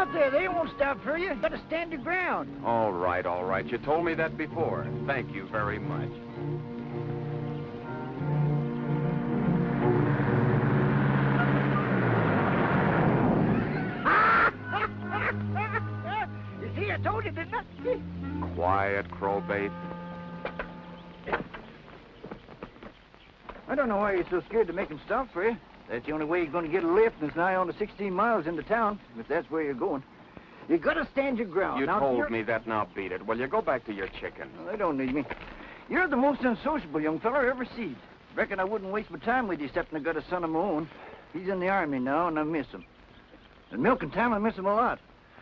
out there. They won't stop for you. You gotta stand your ground. All right, all right. You told me that before. Thank you very much. You see, I told you, didn't I? Quiet, crowbait. I don't know why you're so scared to make him stop for you. That's the only way you're going to get a lift, and it's nigh on to 16 miles into town, if that's where you're going. You gotta stand your ground. You now, told me that, now beat it. Well, you go back to your chicken. Well, they don't need me. You're the most unsociable young fella I ever seen. Reckon I wouldn't waste my time with you, except I got a son of my own. He's in the army now, and I miss him. And milking time, I miss him a lot.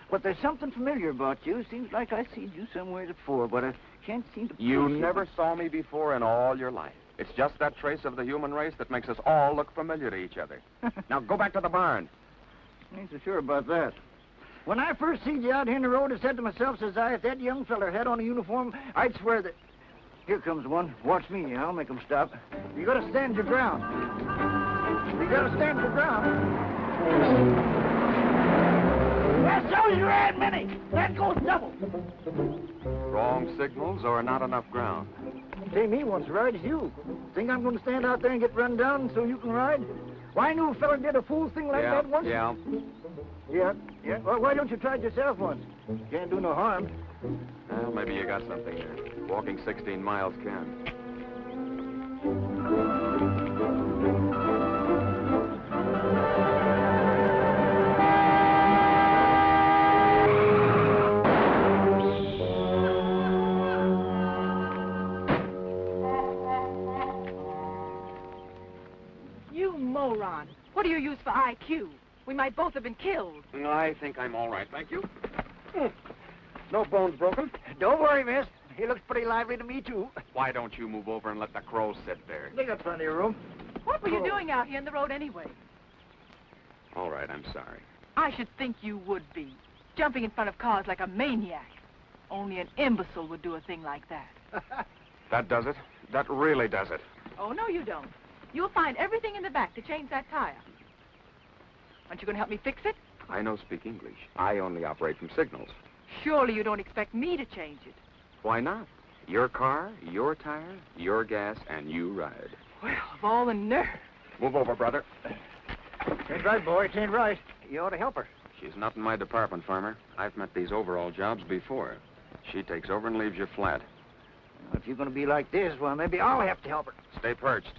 But there's something familiar about you. Seems like I've seen you somewhere before, but I can't seem to... You never saw me before in all your life. It's just that trace of the human race that makes us all look familiar to each other. Now, go back to the barn. Ain't so sure about that. When I first seen you out here in the road, I said to myself, says I, if that young feller had on a uniform, I'd swear that... Here comes one. Watch me. I'll make him stop. You gotta stand your ground. You gotta stand your ground. That shows you ain't many. That goes double. Wrong signals or not enough ground? Say, me wants to ride as you. Think I'm going to stand out there and get run down so you can ride? Why, I knew a fella did a fool thing like that once. Yeah. Yeah. Well, why don't you try it yourself once? Can't do no harm. Well, maybe you got something there. Walking 16 miles can. Moron. What do you use for IQ? We might both have been killed. I think I'm all right, thank you. No bones broken. Don't worry, miss. He looks pretty lively to me, too. Why don't you move over and let the crow sit there? They got plenty of room. What were you doing out here in the road anyway? All right, I'm sorry. I should think you would be. Jumping in front of cars like a maniac. Only an imbecile would do a thing like that. That does it. That really does it. Oh, no, you don't. You'll find everything in the back to change that tire. Aren't you going to help me fix it? I don't speak English. I only operate from signals. Surely you don't expect me to change it. Why not? Your car, your tire, your gas, and you ride. Well, of all the nerve. Move over, brother. Ain't right, boy. It ain't right. You ought to help her. She's not in my department, farmer. I've met these overall jobs before. She takes over and leaves you flat. Well, if you're going to be like this, well, maybe I'll have to help her. Stay perched.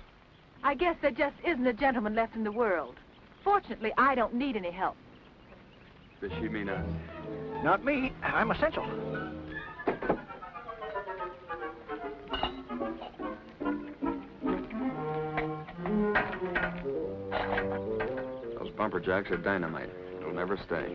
I guess there just isn't a gentleman left in the world. Fortunately, I don't need any help. Does she mean us? Not me. I'm essential. Those bumper jacks are dynamite. It'll never stay.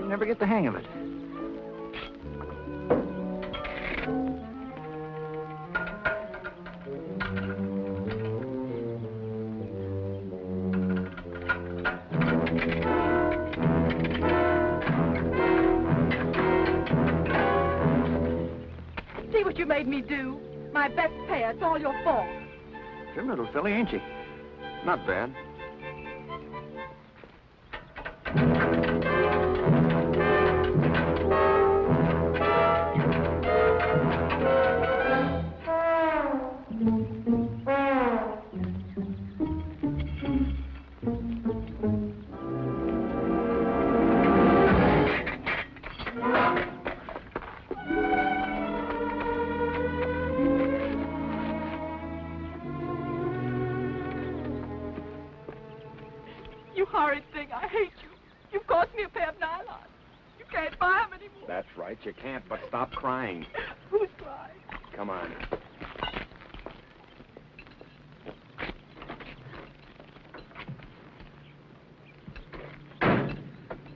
Never get the hang of it. See what you made me do? My best pair. It's all your fault. Trim little filly, ain't she? Not bad. You horrid thing. I hate you. You've cost me a pair of nylons. You can't buy them anymore. That's right, you can't, but stop crying. Who's crying? Come on.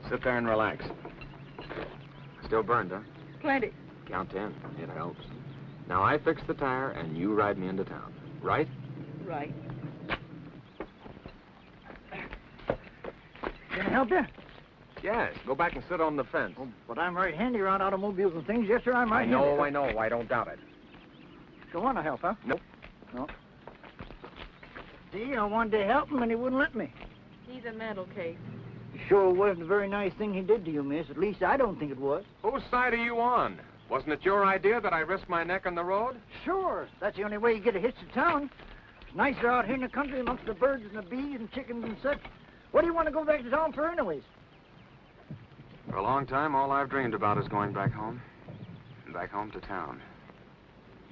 Sit there and relax. Still burned, huh? Plenty. Count 10. It helps. Now I fix the tire and you ride me into town. Right? Right. Can I help you? Yes. Go back and sit on the fence. Oh, but I'm right handy around automobiles and things. Yes, sir, I'm right handy. I know. I don't doubt it. Don't want to help, huh? Nope. No. See, I wanted to help him, and he wouldn't let me. He's a mental case. It sure wasn't a very nice thing he did to you, miss. At least I don't think it was. Whose side are you on? Wasn't it your idea that I risk my neck on the road? Sure. That's the only way you get a hitch to town. It's nicer out here in the country amongst the birds and the bees and chickens and such. What do you want to go back to town for anyways? For a long time, all I've dreamed about is going back home. Back home to town.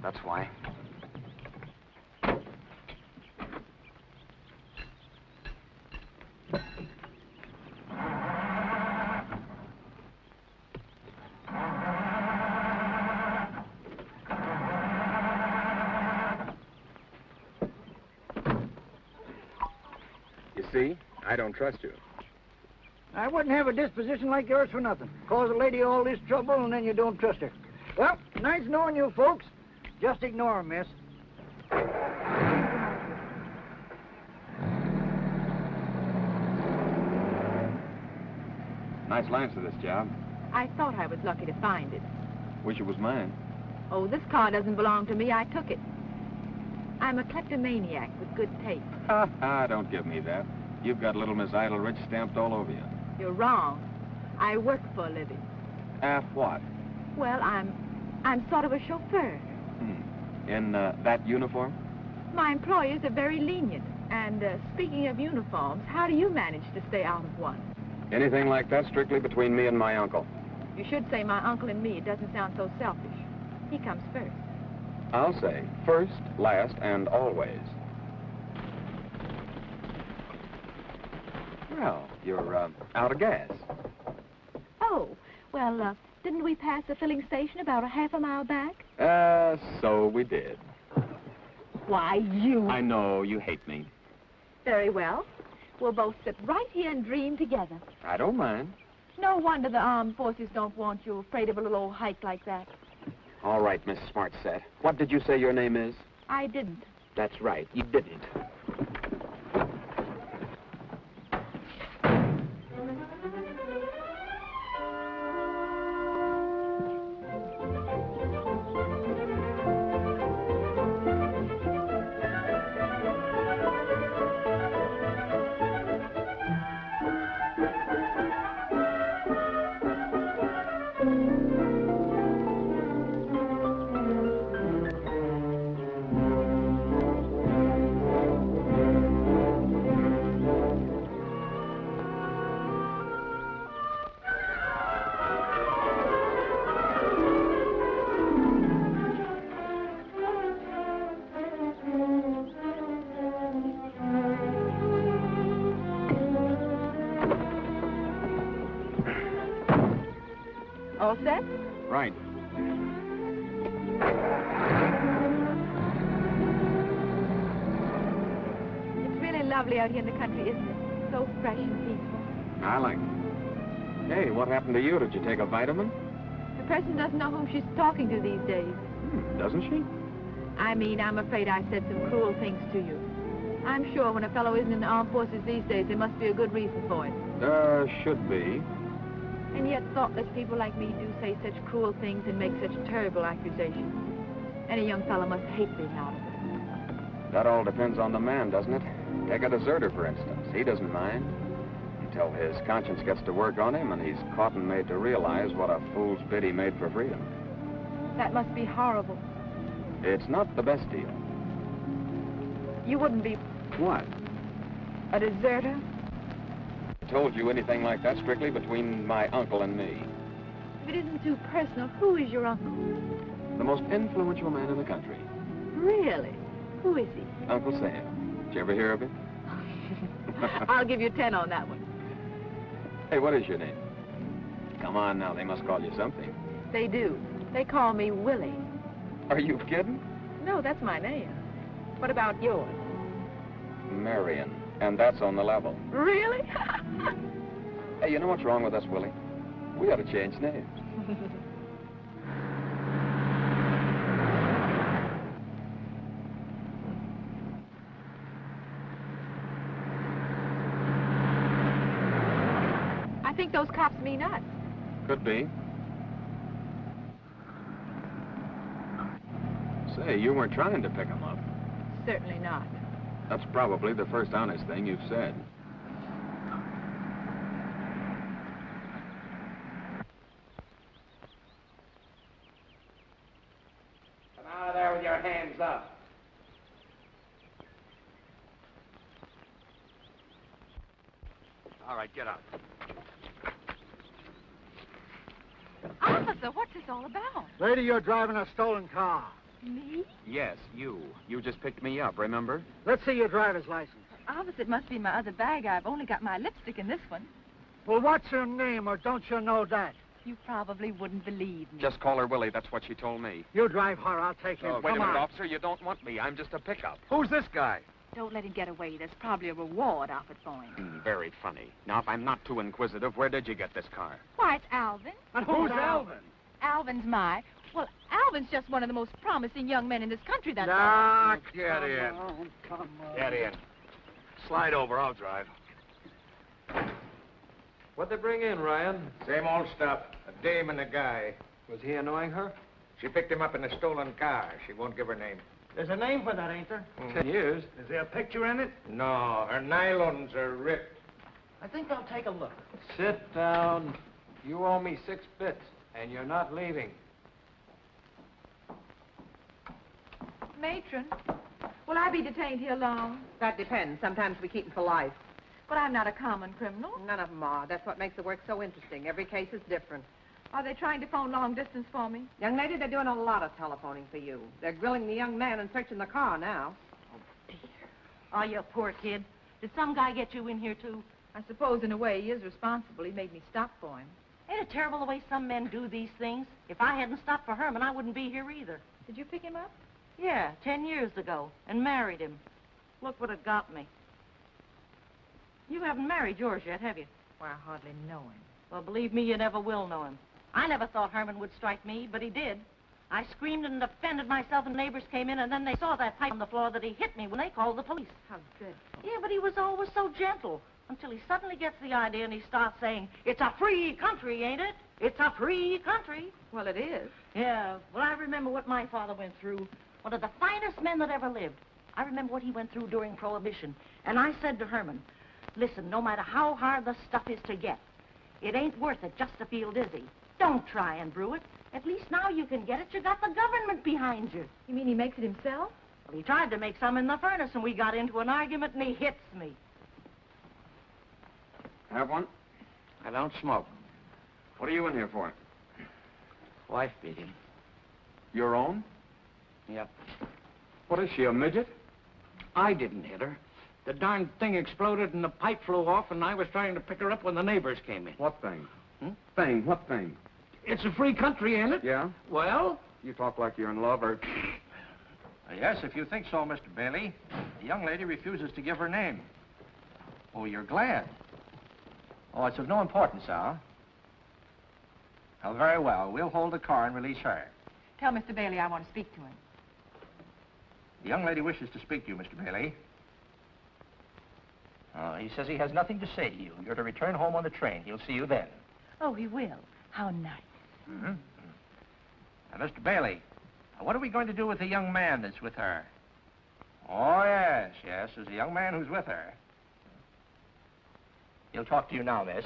That's why. You see, I don't trust you. I wouldn't have a disposition like yours for nothing. Cause a lady all this trouble and then you don't trust her. Well, nice knowing you folks. Just ignore 'em, miss. Nice lines to this job. I thought I was lucky to find it. Wish it was mine. Oh, this car doesn't belong to me. I took it. I'm a kleptomaniac with good taste. Don't give me that. You've got little Miss Aldridge stamped all over you. You're wrong. I work for a living. What? Well, I'm sort of a chauffeur. In that uniform? My employers are very lenient. And speaking of uniforms, how do you manage to stay out of one? Anything like that strictly between me and my uncle. You should say my uncle and me. It doesn't sound so selfish. He comes first. I'll say first, last, and always. Well, you're out of gas. Oh, well, didn't we pass the filling station about a half a mile back? So we did. Why, you... I know, you hate me. Very well. We'll both sit right here and dream together. I don't mind. No wonder the armed forces don't want you afraid of a little old hike like that. All right, Miss Smartset. What did you say your name is? I didn't. That's right, you didn't. All set? Right. It's really lovely out here in the country, isn't it? So fresh and peaceful. I like it. Hey, what happened to you? Did you take a vitamin? The person doesn't know whom she's talking to these days. Doesn't she? I mean, I'm afraid I said some cruel things to you. I'm sure when a fellow isn't in the armed forces these days, there must be a good reason for it. Should be. And yet thoughtless people like me do say such cruel things and make such terrible accusations. Any young fellow must hate being out of it. That all depends on the man, doesn't it? Take a deserter, for instance. He doesn't mind. Until his conscience gets to work on him and he's caught and made to realize what a fool's bid he made for freedom. That must be horrible. It's not the best deal. You wouldn't be What? a deserter? I told you anything like that strictly between my uncle and me. If it isn't too personal, who is your uncle? The most influential man in the country. Really? Who is he? Uncle Sam. Did you ever hear of him? I'll give you 10 on that one. Hey, what is your name? Come on now, they must call you something. They do. They call me Willie. Are you kidding? No, that's my name. What about yours? Marion. And that's on the level. Really? Hey, you know what's wrong with us, Willie? We ought to change names. think those cops mean us. Could be. Say, you weren't trying to pick him up. Certainly not. That's probably the first honest thing you've said. Come out of there with your hands up. All right, get out. Officer, what's this all about? Lady, you're driving a stolen car. Me? Yes, you. You just picked me up, remember? Let's see your driver's license. Officer, it must be my other bag. I've only got my lipstick in this one. Well, what's your name, or don't you know that? You probably wouldn't believe me. Just call her Willie. That's what she told me. You drive her, I'll take him. Oh, wait a Come minute, on. officer. You don't want me. I'm just a pickup. Who's this guy? Don't let him get away. There's probably a reward offered for him. Very funny. Now, if I'm not too inquisitive, where did you get this car? Why, it's Alvin. And who's Alvin? Alvin's my... Well, Alvin's just one of the most promising young men in this country, that's all. Ah, Get in. Come on. Get in. Slide over, I'll drive. What'd they bring in, Ryan? Same old stuff. A dame and a guy. Was he annoying her? She picked him up in a stolen car. She won't give her name. There's a name for that, ain't there? 10 years. Is there a picture in it? No, her nylons are ripped. I think I'll take a look. Sit down. You owe me 6 bits, and you're not leaving. Matron, will I be detained here long? That depends. Sometimes we keep them for life. But I'm not a common criminal. None of them are. That's what makes the work so interesting. Every case is different. Are they trying to phone long distance for me? Young lady, they're doing a lot of telephoning for you. They're grilling the young man and searching the car now. Oh, you poor kid. Did some guy get you in here, too? I suppose in a way he is responsible. He made me stop for him. Ain't it terrible the way some men do these things? If I hadn't stopped for Herman, I wouldn't be here either. Did you pick him up? Yeah, 10 years ago, and married him. Look what it got me. You haven't married yours yet, have you? Well, I hardly know him. Well, believe me, you never will know him. I never thought Herman would strike me, but he did. I screamed and defended myself, and neighbors came in, and then they saw that pipe on the floor that he hit me when they called the police. How good. Yeah, but he was always so gentle, until he suddenly gets the idea and he starts saying, "It's a free country, ain't it? It's a free country." Well, it is. Yeah, well, I remember what my father went through. One of the finest men that ever lived. I remember what he went through during Prohibition. And I said to Herman, listen, no matter how hard the stuff is to get, it ain't worth it just to feel dizzy. Don't try and brew it. At least now you can get it. You got the government behind you. You mean he makes it himself? Well, he tried to make some in the furnace, and we got into an argument, and he hits me. Have one? I don't smoke. What are you in here for? Wife beat him. Your own? Yep. What is she, a midget? I didn't hit her. The darn thing exploded and the pipe flew off, and I was trying to pick her up when the neighbors came in. What thing? Hmm? Thing? What thing? It's a free country, ain't it? Yeah? Well? You talk like you're in love, or... Yes, if you think so, Mr. Bailey. The young lady refuses to give her name. Oh, you're glad? Oh, it's of no importance, Al. Oh, very well. We'll hold the car and release her. Tell Mr. Bailey I want to speak to him. The young lady wishes to speak to you, Mr. Bailey. He says he has nothing to say to you. You're to return home on the train. He'll see you then. Oh, he will. How nice. Mm-hmm. Now, Mr. Bailey, what are we going to do with the young man that's with her? Oh, yes, there's a young man who's with her. He'll talk to you now, miss.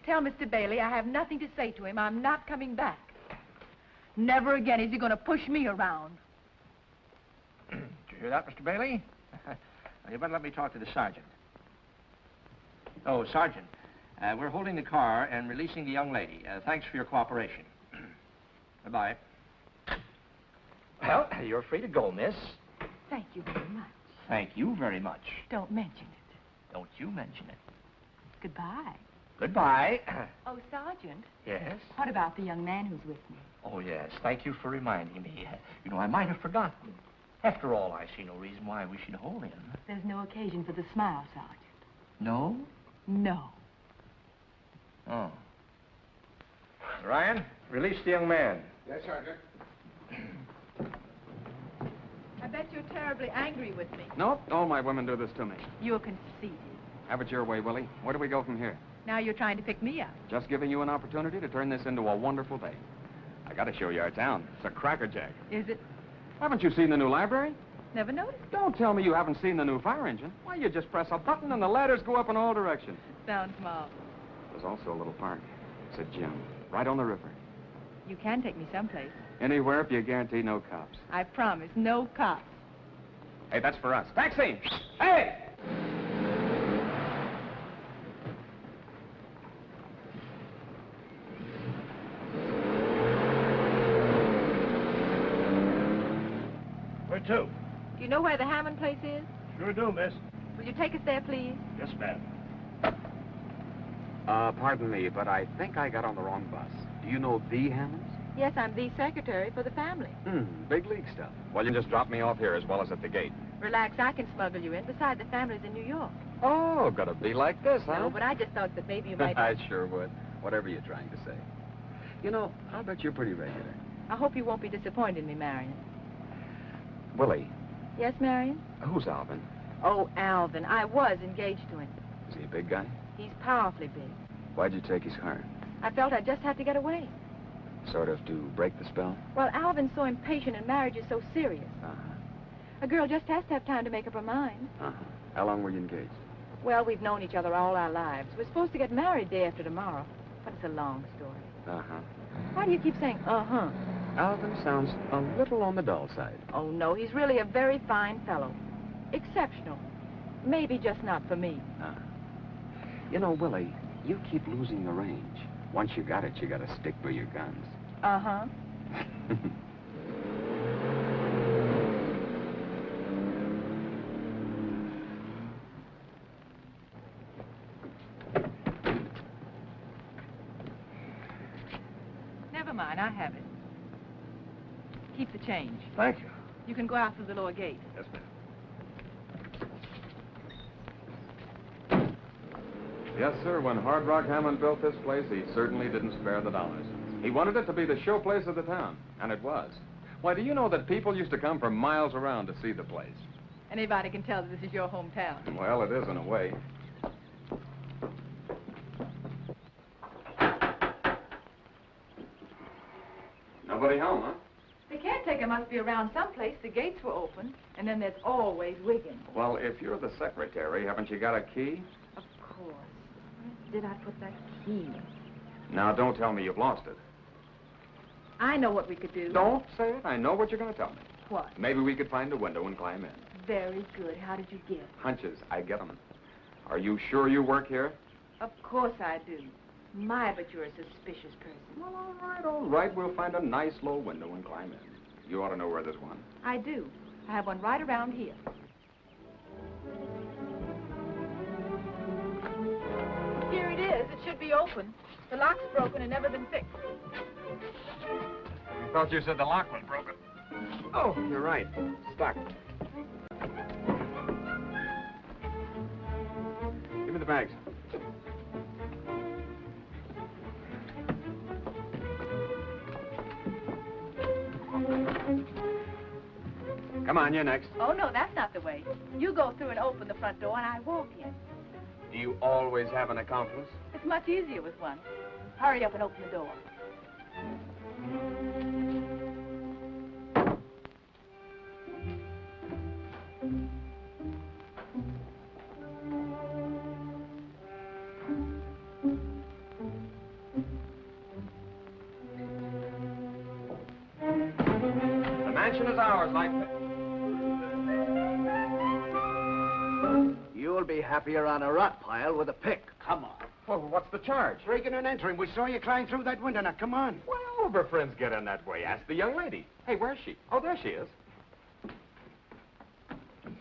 Tell Mr. Bailey I have nothing to say to him. I'm not coming back. Never again is he going to push me around. Did you hear that, Mr. Bailey? Well, you better let me talk to the sergeant. Oh, Sergeant, we're holding the car and releasing the young lady. Thanks for your cooperation. Goodbye. Well, you're free to go, miss. Thank you very much. Thank you very much. Don't mention it. Don't you mention it. Goodbye. Goodbye. Oh, Sergeant. Yes? What about the young man who's with me? Oh, yes. Thank you for reminding me. You know, I might have forgotten. After all, I see no reason why we should hold him. There's no occasion for the smile, Sergeant. No? No. Oh. Ryan, release the young man. Yes, Sergeant. I bet you're terribly angry with me. Nope, all my women do this to me. You're conceited. Have it your way, Willie. Where do we go from here? Now you're trying to pick me up. Just giving you an opportunity to turn this into a wonderful day. I gotta show you our town. It's a crackerjack. Is it? Haven't you seen the new library? Never noticed. Don't tell me you haven't seen the new fire engine. Why, you just press a button and the ladders go up in all directions. Sounds marvelous. There's also a little park. It's a gym, right on the river. You can take me someplace. Anywhere if you guarantee no cops. I promise, no cops. Hey, that's for us. Taxi! Hey! Where to? Do you know where the Hammond place is? Sure do, miss. Will you take us there, please? Yes, ma'am. Pardon me, but I think I got on the wrong bus. Do you know the Hammonds? Yes, I'm the secretary for the family. Big league stuff. Well, you just drop me off here as well as at the gate. Relax, I can smuggle you in. Besides, the family's in New York. Oh, gonna be like this, huh? No, but I just thought that maybe you might... I sure would. Whatever you're trying to say. You know, I'll bet you're pretty regular. I hope you won't be disappointed in me, Marion. Willie, Yes, Marion? who's Alvin? Oh, Alvin. I was engaged to him. Is he a big guy? He's powerfully big. Why'd you take his heart? I felt I just had to get away. Sort of to break the spell? Well, Alvin's so impatient and marriage is so serious. Uh-huh. A girl just has to have time to make up her mind. Uh-huh. How long were you engaged? Well, we've known each other all our lives. We're supposed to get married day after tomorrow. But it's a long story. Uh-huh. Why do you keep saying, uh-huh? Alvin sounds a little on the dull side. Oh, no, he's really a very fine fellow. Exceptional. Maybe just not for me. You know, Willie, you keep losing the range. Once you got it, you gotta stick by your guns. Uh-huh. Never mind, I have it. Keep the change. Thank you. You can go out through the lower gate. Yes, ma'am. Yes, sir. When Hard Rock Hammond built this place, he certainly didn't spare the dollars. He wanted it to be the showplace of the town, and it was. Why, do you know that people used to come from miles around to see the place? Anybody can tell that this is your hometown. Well, it is in a way. Nobody home, huh? The caretaker must be around someplace. The gates were open, and then there's always Wiggin. Well, if you're the secretary, haven't you got a key? Of course. Where did I put that key? Now, don't tell me you've lost it. I know what we could do. Don't say it. I know what you're going to tell me. What? Maybe we could find a window and climb in. Very good. How did you guess? Hunches, I get them. Are you sure you work here? Of course I do. My, but you're a suspicious person. Well, all right. We'll find a nice low window and climb in. You ought to know where there's one. I do. I have one right around here. Here it is. It should be open. The lock's broken and never been fixed. I thought you said the lock was broken. Oh, you're right. Stuck. Give me the bags. Come on, you're next. Oh, no, that's not the way. You go through and open the front door, and I walk in. Do you always have an accomplice? It's much easier with one. Hurry up and open the door. The mansion is ours, like that. You'll be happier on a rot pile with a pick. Come on. Well, what's the charge? Breaking and entering. We saw you climb through that window. Now, come on. Well, over friends get in that way. Ask the young lady. Hey, where's she? Oh, there she is.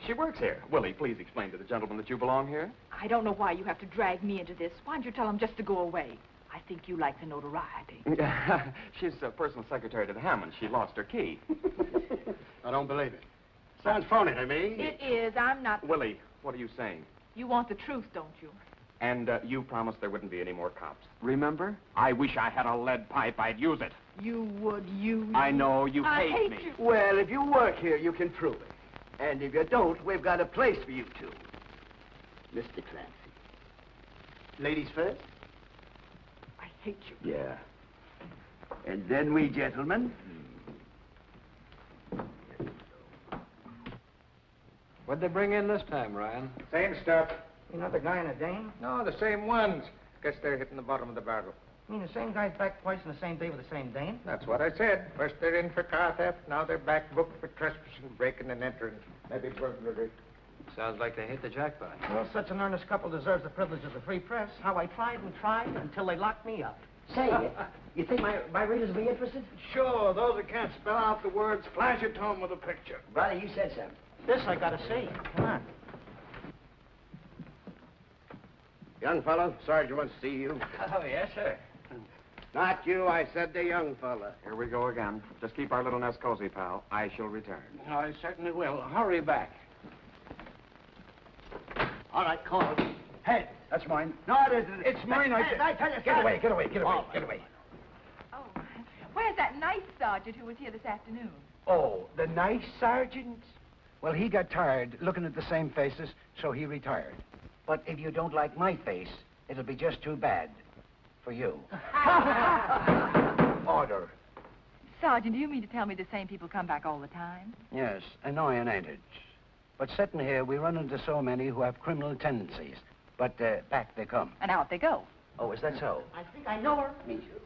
She works here. Willie, please explain to the gentleman that you belong here. I don't know why you have to drag me into this. Why don't you tell him just to go away? I think you like the notoriety. She's a personal secretary to the Hammonds. She lost her key. I don't believe it. Sounds phony to me. It is. I'm not... Willie, what are you saying? You want the truth, don't you? And you promised there wouldn't be any more cops. Remember? I wish I had a lead pipe. I'd use it. You would, you... I know. You I hate me. you. Well, if you work here, you can prove it. And if you don't, we've got a place for you two. Mr. Clancy. Ladies first? hate you. Yeah. And then we gentlemen. What'd they bring in this time, Ryan? Same stuff. Another guy and a dame? No, the same ones. Guess they're hitting the bottom of the barrel. You mean the same guy's back twice on the same day with the same dame? That's what I said. First they're in for car theft, now they're back booked for trespassing, breaking and entering. Maybe burglary. Sounds like they hit the jackpot. Well, such an earnest couple deserves the privilege of the free press. How I tried and tried until they locked me up. Say, you think my readers will be interested? Sure, those that can't spell out the words, flash it to them with a picture. Brother, you said so. This I gotta see. Come on. Young fellow, Sergeant wants to see you. Oh, yes, sir. Not you, I said the young fella. Here we go again. Just keep our little nest cozy, pal. I shall return. I certainly will. Hurry back. All right, call. Hey, that's mine. No, it isn't. It's mine. I tell you, Get away, get away, get away, get away. Oh, where's that nice sergeant who was here this afternoon? Oh, the nice sergeant? Well, he got tired looking at the same faces, so he retired. But if you don't like my face, it'll be just too bad for you. Order. Sergeant, do you mean to tell me the same people come back all the time? Yes, annoying, ain't it? But sitting here, we run into so many who have criminal tendencies. But back they come. And out they go. Oh, is that so? I think I know her. Me too.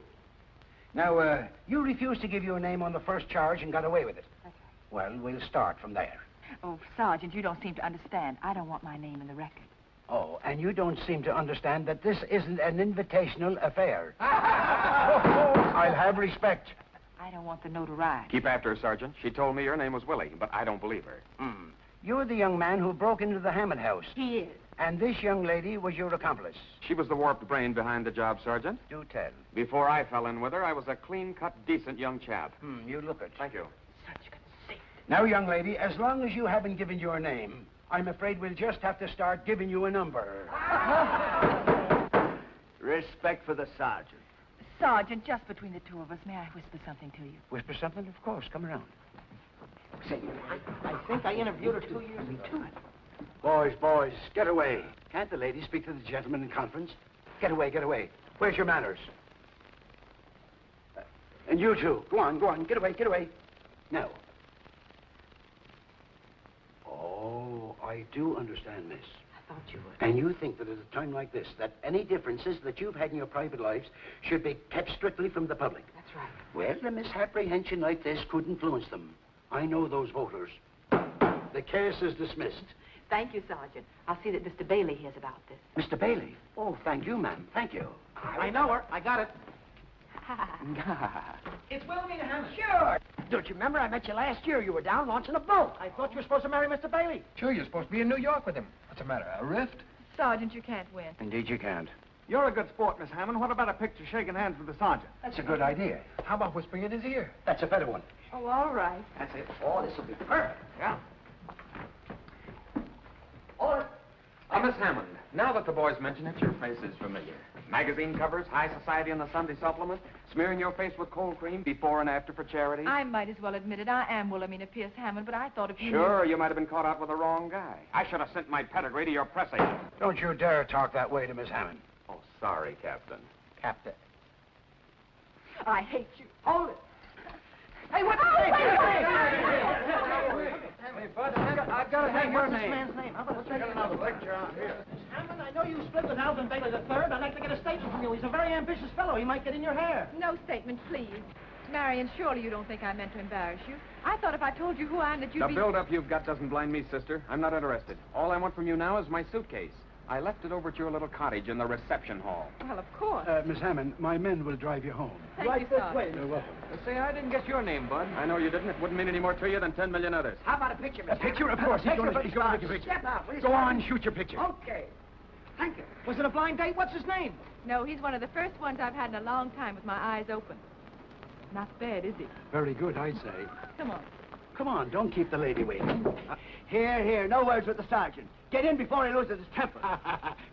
Now, you refused to give your name on the first charge and got away with it. That's right. Well, we'll start from there. Oh, Sergeant, you don't seem to understand. I don't want my name in the record. Oh, and you don't seem to understand that this isn't an invitational affair. I'll have respect. I don't want the notoriety. Keep after her, Sergeant. She told me your name was Willie, but I don't believe her. You're the young man who broke into the Hammond house. He is. And this young lady was your accomplice. She was the warped brain behind the job, Sergeant. Do tell. Before I fell in with her, I was a clean-cut, decent young chap. You look it. Thank you. Now, young lady, as long as you haven't given your name, I'm afraid we'll just have to start giving you a number. Respect for the sergeant. Sergeant, just between the two of us, may I whisper something to you? Whisper something? Of course. Come around. Say, I think I interviewed her 2 years ago. Boys, get away. Can't the lady speak to the gentleman in conference? Get away, get away. Where's your manners? And you two, go on, get away. Now. Oh, I do understand, miss. I thought you would. And you think that at a time like this, that any differences that you've had in your private lives should be kept strictly from the public? That's right. Well, a misapprehension like this could influence them. I know those voters. The case is dismissed. Thank you, Sergeant. I'll see that Mr. Bailey hears about this. Mr. Bailey? Oh, thank you, ma'am. Thank you. I know her. I got it. It's Wilhelmina Hammond. Sure. Don't you remember I met you last year? You were down launching a boat. I thought you were supposed to marry Mr. Bailey. Sure, you're supposed to be in New York with him. What's the matter, a rift? Sergeant, you can't win. Indeed you can't. You're a good sport, Miss Hammond. What about a picture shaking hands with the sergeant? That's a good idea. How about whispering in his ear? That's a better one. Oh, all right. That's it. Oh, this will be perfect. Yeah. Miss Hammond, now that the boys mention it, your face is familiar. Magazine covers, high society in the Sunday supplement, smearing your face with cold cream before and after for charity. I might as well admit it. I am Wilhelmina Pierce Hammond, but I thought if you Sure, you might have been caught out with the wrong guy. I should have sent my pedigree to your press agent. Don't you dare talk that way to Miss Hammond. Oh, sorry, Captain. Captain. I hate you. Hold it. Hey, what? Hey, Bud, I've got to have your What's this name. man's name? How about let's get another picture out here? Hammond, I know you split with Alvin Bailey III. I'd like to get a statement from you. He's a very ambitious fellow. He might get in your hair. No statement, please. Marion, surely you don't think I meant to embarrass you. I thought if I told you who I am that you'd The be... build-up you've got doesn't blind me, sister. I'm not interested. All I want from you now is my suitcase. I left it over at your little cottage in the reception hall. Well, of course. Miss Hammond, my men will drive you home. Thank you, Sergeant. You're welcome. Say, I didn't guess your name, Bud. I know you didn't. It wouldn't mean any more to you than 10 million others. How about a picture, Miss A picture, of course. He's going to make your picture. Step out, please. Go on, shoot your picture. Okay. Thank you. Was it a blind date? What's his name? No, he's one of the first ones I've had in a long time with my eyes open. Not bad, is he? Very good, I'd say. Come on. Come on, don't keep the lady waiting. Here. No words with the sergeant. Get in before he loses his temper.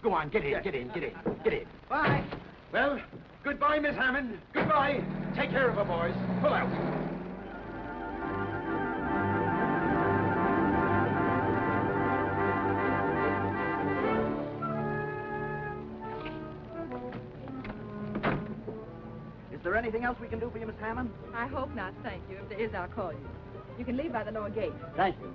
Go on, get in. Bye. Well, goodbye, Miss Hammond. Goodbye. Take care of her, boys. Pull out. anything else we can do for you, Miss Hammond? I hope not, thank you. If there is, I'll call you. You can leave by the lower gate. Thank you.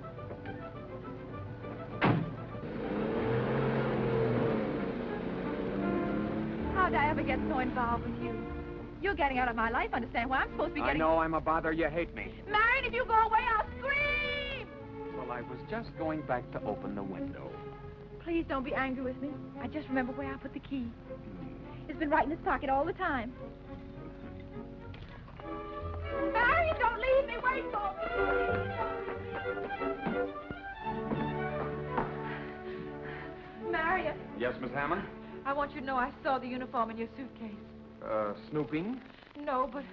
How'd I ever get so involved with you? You're getting out of my life, understand why I'm supposed to be getting... I know I'm a bother. You hate me. Marion, if you go away, I'll scream! Well, I was just going back to open the window. Please don't be angry with me. I just remember where I put the key. It's been right in his pocket all the time. Marion, don't leave me. Wait for me. Marion. Yes, Miss Hammond? I want you to know I saw the uniform in your suitcase. Snooping? No, but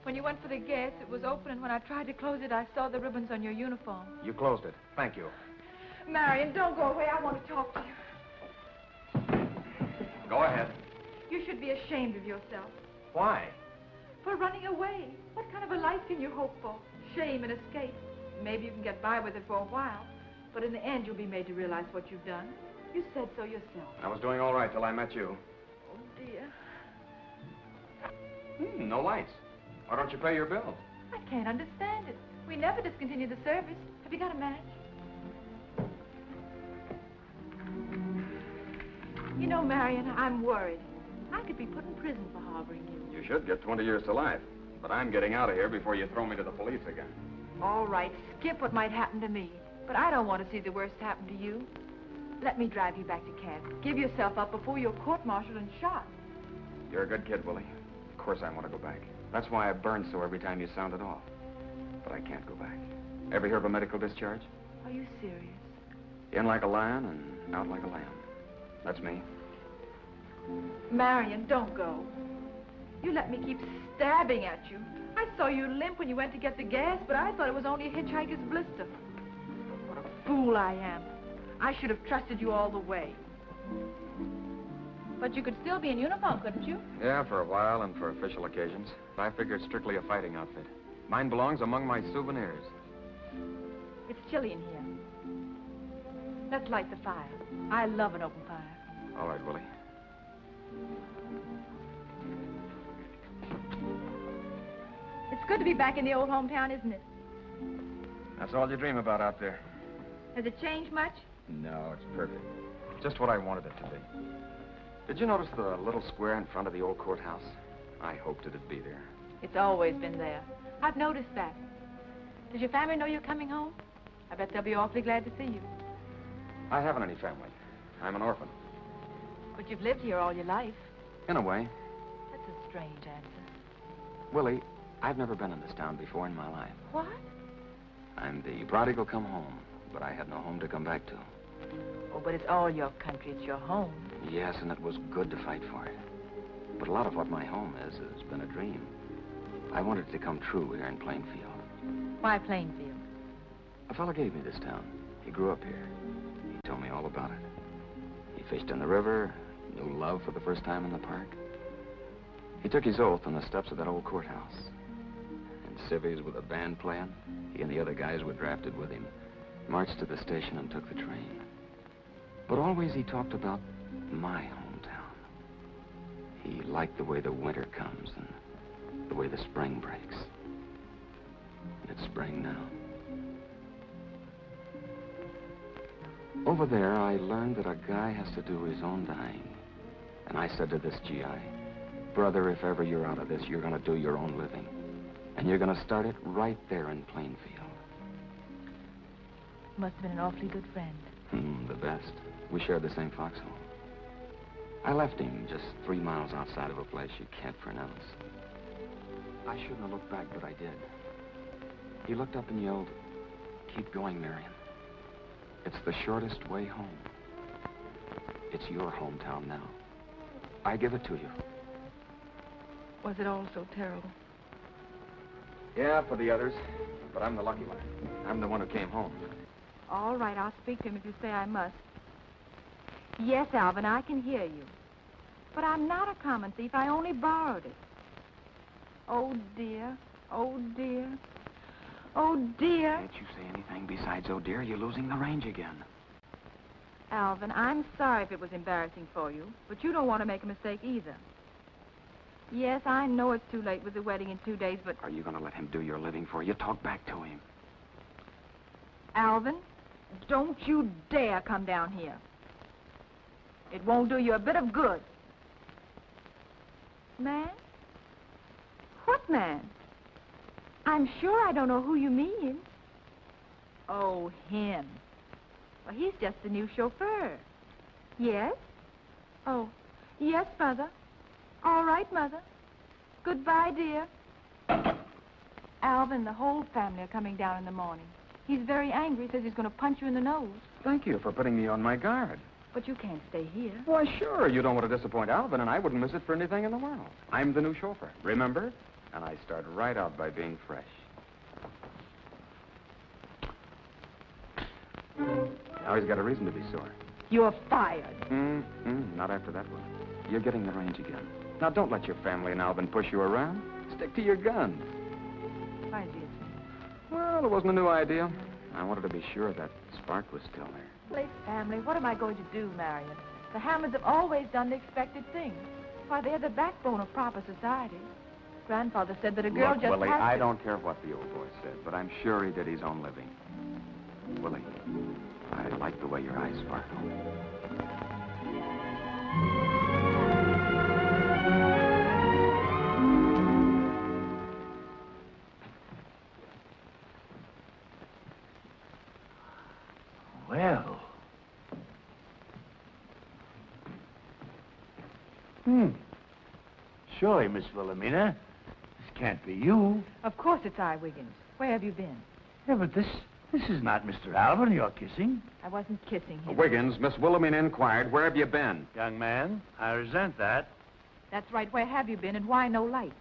when you went for the gas, it was open, and when I tried to close it, I saw the ribbons on your uniform. You closed it. Thank you. Marion, don't go away. I want to talk to you. Go ahead. You should be ashamed of yourself. Why? For running away. What kind of a life can you hope for? Shame and escape. Maybe you can get by with it for a while, but in the end, you'll be made to realize what you've done. You said so yourself. I was doing all right till I met you. Oh, dear. No lights. Why don't you pay your bill? I can't understand it. We never discontinued the service. Have you got a match? You know, Marion, I'm worried. I could be put in prison for harboring you. You should get 20 years to life. But I'm getting out of here before you throw me to the police again. All right, skip what might happen to me. But I don't want to see the worst happen to you. Let me drive you back to camp. Give yourself up before you're court-martialed and shot. You're a good kid, Willie. Of course I want to go back. That's why I burn so every time you sound it off. But I can't go back. Ever hear of a medical discharge? Are you serious? In like a lion and out like a lamb. That's me. Marion, don't go. You let me keep stabbing at you. I saw you limp when you went to get the gas, but I thought it was only a hitchhiker's blister. What a fool I am. I should have trusted you all the way. But you could still be in uniform, couldn't you? Yeah, for a while and for official occasions. I figured strictly a fighting outfit. Mine belongs among my souvenirs. It's chilly in here. Let's light the fire. I love an open fire. All right, Willie. It's good to be back in the old hometown, isn't it? That's all you dream about out there. Has it changed much? No, it's perfect. Just what I wanted it to be. Did you notice the little square in front of the old courthouse? I hoped it'd be there. It's always been there. I've noticed that. Does your family know you're coming home? I bet they'll be awfully glad to see you. I haven't any family. I'm an orphan. But you've lived here all your life. In a way. That's a strange answer. Willie, I've never been in this town before in my life. What? I'm the prodigal come home, but I had no home to come back to. Oh, but it's all your country. It's your home. Yes, and it was good to fight for it. But a lot of what my home is has been a dream. I wanted it to come true here in Plainfield. Why Plainfield? A fellow gave me this town. He grew up here. He told me all about it. He fished in the river, knew love for the first time in the park. He took his oath on the steps of that old courthouse. In civvies with a band playing, he and the other guys were drafted with him, marched to the station and took the train. But always he talked about my hometown. He liked the way the winter comes and the way the spring breaks. It's spring now. Over there, I learned that a guy has to do his own dying. And I said to this GI, brother, if ever you're out of this, you're going to do your own living. And you're going to start it right there in Plainfield. Must have been an awfully good friend. The best. We shared the same foxhole. I left him just 3 miles outside of a place you can't pronounce. I shouldn't have looked back, but I did. He looked up and yelled, "Keep going, Marion. It's the shortest way home. It's your hometown now. I give it to you." Was it all so terrible? Yeah, for the others. But I'm the lucky one. I'm the one who came home. All right, I'll speak to him if you say I must. Yes, Alvin, I can hear you. But I'm not a common thief. I only borrowed it. Oh, dear. Oh, dear. Oh, dear. Can't you say anything besides, oh, dear? You're losing the range again. Alvin, I'm sorry if it was embarrassing for you, but you don't want to make a mistake either. Yes, I know it's too late with the wedding in 2 days, but... Are you going to let him do your living for you? Talk back to him. Alvin, don't you dare come down here. It won't do you a bit of good. Man? What man? I'm sure I don't know who you mean. Oh, him. Well, he's just the new chauffeur. Yes? Oh, yes, Mother. All right, Mother. Goodbye, dear. Alvin, the whole family are coming down in the morning. He's very angry, says he's going to punch you in the nose. Thank you for putting me on my guard. But you can't stay here. Why, sure. You don't want to disappoint Alvin, and I wouldn't miss it for anything in the world. I'm the new chauffeur, remember? And I start right out by being fresh. Now he's got a reason to be sore. You're fired. Not after that one. You're getting the range again. Now, don't let your family and Alvin push you around. Stick to your guns. Why do you think? Well, it wasn't a new idea. I wanted to be sure that spark was still there. Late family, what am I going to do, Marion? The Hammonds have always done the expected thing. Why, they're the backbone of proper society. Grandfather said that a girl Look, just Willie, has to... I don't care what the old boy said, but I'm sure he did his own living. Willie, I like the way your eyes sparkle. Well. Surely, Miss Wilhelmina. This can't be you. Of course it's I, Wiggins. Where have you been? Yeah, but this is not Mr. Alvin you're kissing. I wasn't kissing him. Wiggins, Miss Wilhelmina inquired, where have you been? Young man, I resent that. That's right. Where have you been, and why no light?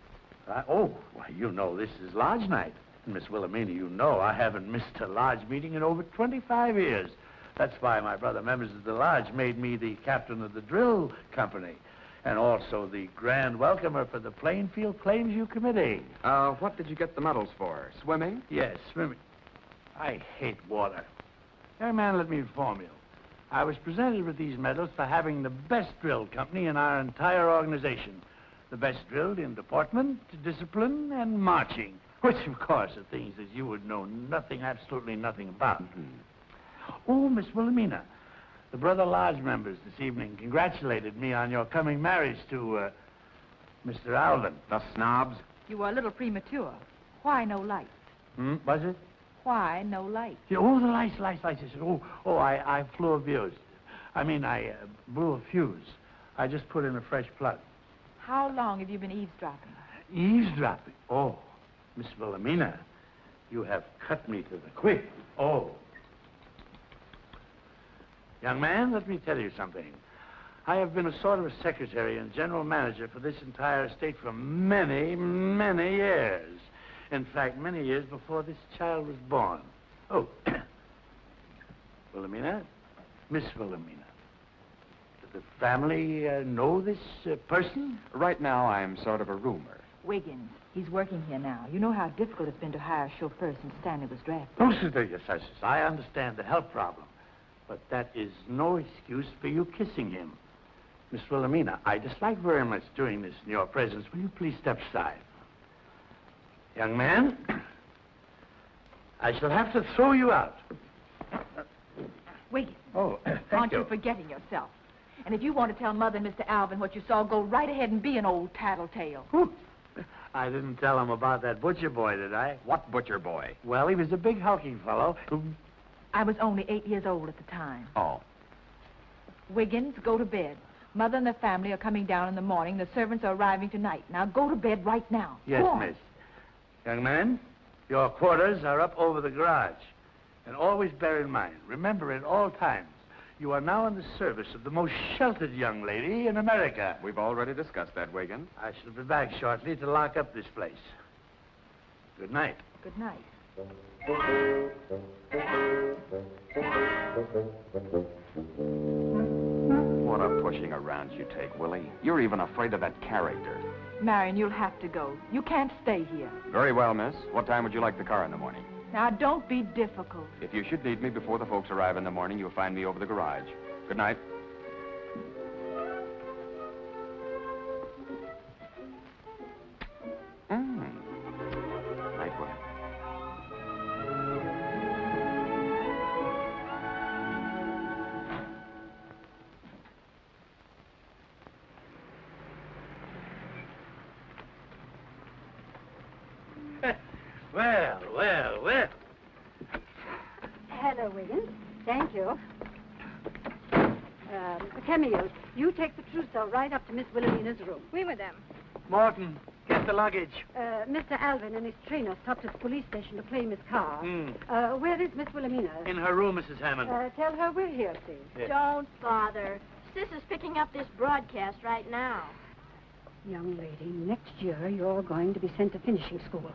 Why, you know this is lodge night. And Miss Wilhelmina, you know I haven't missed a lodge meeting in over 25 years. That's why my brother members of the lodge made me the captain of the drill company. And also the grand welcomer for the Plainfield Plainview Committee. What did you get the medals for? Swimming? Yes, swimming. I hate water. Young man, let me inform you. I was presented with these medals for having the best drill company in our entire organization. The best drilled in deportment, discipline, and marching. Which, of course, are things that you would know nothing, absolutely nothing about. Oh, Miss Wilhelmina, the Brother Lodge members this evening congratulated me on your coming marriage to, Mr. Alvin. The snobs? You were a little premature. Why no light? Was it? Why no light? Yeah, oh, the lights. I said, I flew a fuse. I blew a fuse. I just put in a fresh plug. How long have you been eavesdropping? Eavesdropping? Oh, Miss Wilhelmina, you have cut me to the quick. Oh. Young man, let me tell you something. I have been a sort of a secretary and general manager for this entire estate for many, many years. In fact, many years before this child was born. Oh, Wilhelmina, Miss Wilhelmina, does the family know this person? Right now, I'm sort of a rumor. Wiggins, he's working here now. You know how difficult it's been to hire a chauffeur since Stanley was drafted. Oh, yes, I understand the health problem. But that is no excuse for you kissing him. Miss Wilhelmina, I dislike very much doing this in your presence. Will you please step aside? Young man, I shall have to throw you out. Wiggins. Oh, Aren't you forgetting yourself? And if you want to tell Mother and Mr. Alvin what you saw, go right ahead and be an old tattletale. I didn't tell him about that butcher boy, did I? What butcher boy? Well, he was a big hulking fellow who... I was only 8 years old at the time. Oh. Wiggins, go to bed. Mother and the family are coming down in the morning. The servants are arriving tonight. Now go to bed right now. Yes, miss. Young man, your quarters are up over the garage. And always bear in mind, remember at all times, you are now in the service of the most sheltered young lady in America. We've already discussed that, Wiggins. I shall be back shortly to lock up this place. Good night. Good night. What a pushing around you take, Willie. You're even afraid of that character. Marion, you'll have to go. You can't stay here. Very well, miss. What time would you like the car in the morning? Now, don't be difficult. If you should need me before the folks arrive in the morning, you'll find me over the garage. Good night. Well, well, well. Hello, Wiggins. Thank you. Camille, you take the trousseau right up to Miss Wilhelmina's room. We with them. Morton, get the luggage. Mr. Alvin and his trainer stopped at the police station to claim his car. Where is Miss Wilhelmina? In her room, Mrs. Hammond. Tell her we're here, please. Yes. Don't bother. Sis is picking up this broadcast right now. Young lady, next year you're going to be sent to finishing school.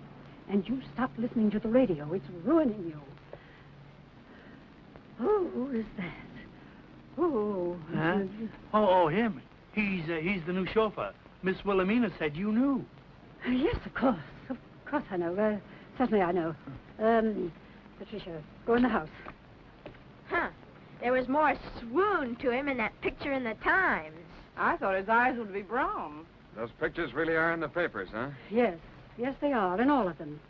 And you stop listening to the radio. It's ruining you. Who is that? Oh. Huh? Oh, him. He's the new chauffeur. Miss Wilhelmina said you knew. Yes, of course. Of course I know. Certainly I know. Patricia, go in the house. Huh. There was more swoon to him in that picture in the Times. I thought his eyes would be brown. Those pictures really are in the papers, huh? Yes. Yes, they are, and all of them.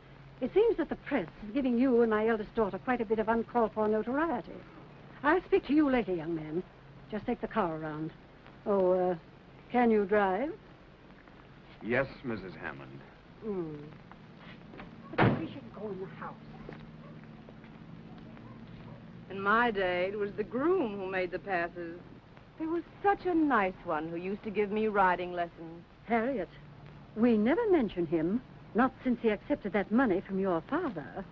It seems that the press is giving you and my eldest daughter quite a bit of uncalled-for notoriety. I'll speak to you later, young man. Just take the car around. Oh, can you drive? Yes, Mrs. Hammond. But we should go in the house. In my day, it was the groom who made the passes. There was such a nice one who used to give me riding lessons. Harriet, we never mention him, not since he accepted that money from your father.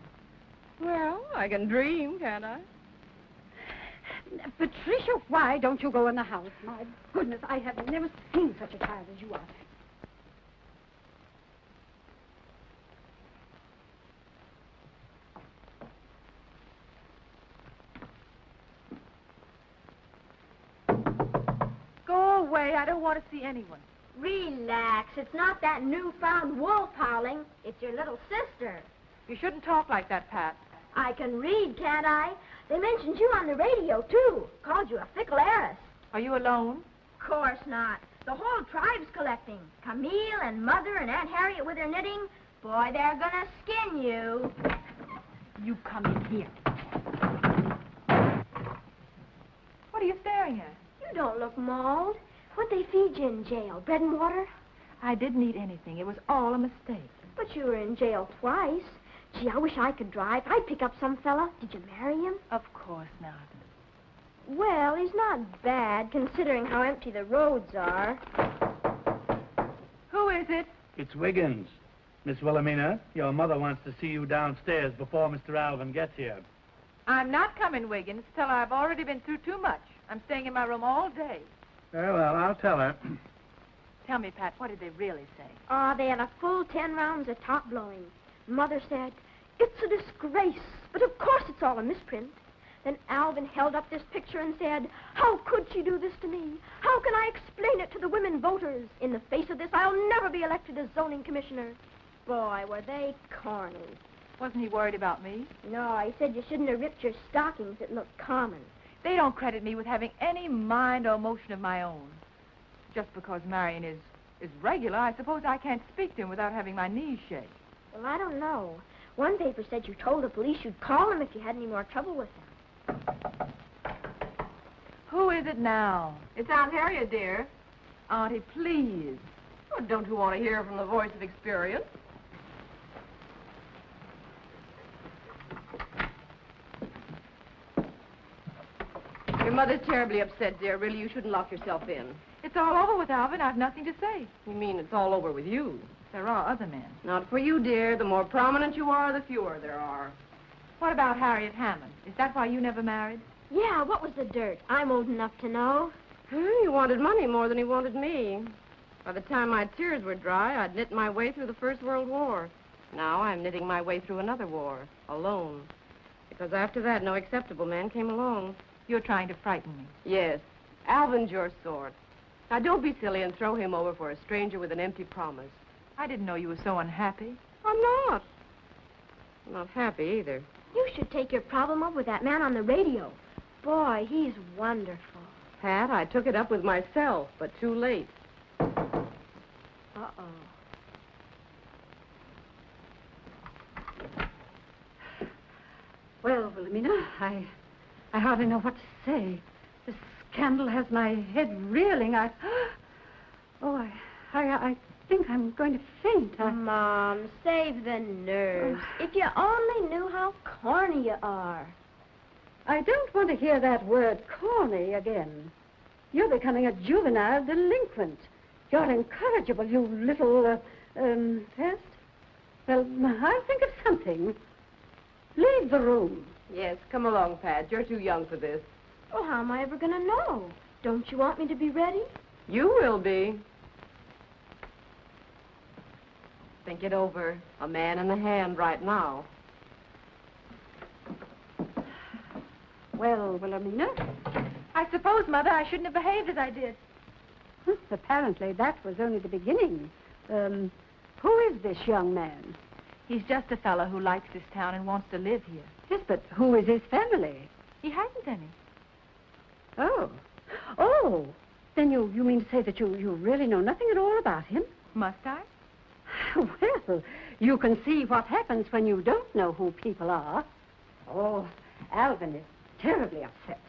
Well, I can dream, can't I? Patricia, why don't you go in the house? My goodness, I have never seen such a child as you are. Go away. I don't want to see anyone. Relax. It's not that newfound wolf howling. It's your little sister. You shouldn't talk like that, Pat. I can read, can't I? They mentioned you on the radio, too. Called you a fickle heiress. Are you alone? Course not. The whole tribe's collecting. Camille and Mother and Aunt Harriet with her knitting. Boy, they're gonna skin you. You come in here. What are you staring at? You don't look mauled. What'd they feed you in jail? Bread and water? I didn't eat anything. It was all a mistake. But you were in jail twice. Gee, I wish I could drive. I'd pick up some fella. Did you marry him? Of course not. Well, he's not bad, considering how empty the roads are. Who is it? It's Wiggins. Miss Wilhelmina, your mother wants to see you downstairs before Mr. Alvin gets here. I'm not coming, Wiggins, till I've already been through too much. I'm staying in my room all day. Very well, I'll tell her. Tell me, Pat, what did they really say? Oh, they had a full 10 rounds of top blowing. Mother said, it's a disgrace, but of course it's all a misprint. Then Alvin held up this picture and said, how could she do this to me? How can I explain it to the women voters? In the face of this, I'll never be elected as zoning commissioner. Boy, were they corny. Wasn't he worried about me? No, he said you shouldn't have ripped your stockings. It looked common. They don't credit me with having any mind or motion of my own. Just because Marion is regular, I suppose I can't speak to him without having my knees shake. Well, I don't know. One paper said you told the police you'd call him if you had any more trouble with him. Who is it now? It's Aunt Harriet, dear. Auntie, please. Oh, don't you want to hear from the voice of experience? Your mother's terribly upset, dear. Really, you shouldn't lock yourself in. It's all over with Alvin. I've nothing to say. You mean it's all over with you? There are other men. Not for you, dear. The more prominent you are, the fewer there are. What about Harriet Hammond? Is that why you never married? Yeah, what was the dirt? I'm old enough to know. He wanted money more than he wanted me. By the time my tears were dry, I'd knit my way through the First World War. Now I'm knitting my way through another war, alone. Because after that, no acceptable man came along. You're trying to frighten me. Yes. Alvin's your sort. Now, don't be silly and throw him over for a stranger with an empty promise. I didn't know you were so unhappy. I'm not. I'm not happy either. You should take your problem up with that man on the radio. Boy, he's wonderful. Pat, I took it up with myself, but too late. Uh-oh. Well, Wilhelmina, I hardly know what to say. This scandal has my head reeling. I think I'm going to faint. Mom, save the nerves. If you only knew how corny you are. I don't want to hear that word corny again. You're becoming a juvenile delinquent. You're incorrigible, you little, pest. Well, I'll think of something. Leave the room. Yes, come along, Pat. You're too young for this. Oh, how am I ever going to know? Don't you want me to be ready? You will be. Think it over. A man in the hand right now. Well, Wilhelmina? I suppose, Mother, I shouldn't have behaved as I did. Apparently, that was only the beginning. Who is this young man? He's just a fellow who likes this town and wants to live here. Yes, but who is his family? He hasn't any. Oh. Oh! Then you mean to say that you really know nothing at all about him? Must I? Well, you can see what happens when you don't know who people are. Oh, Alvin is terribly upset.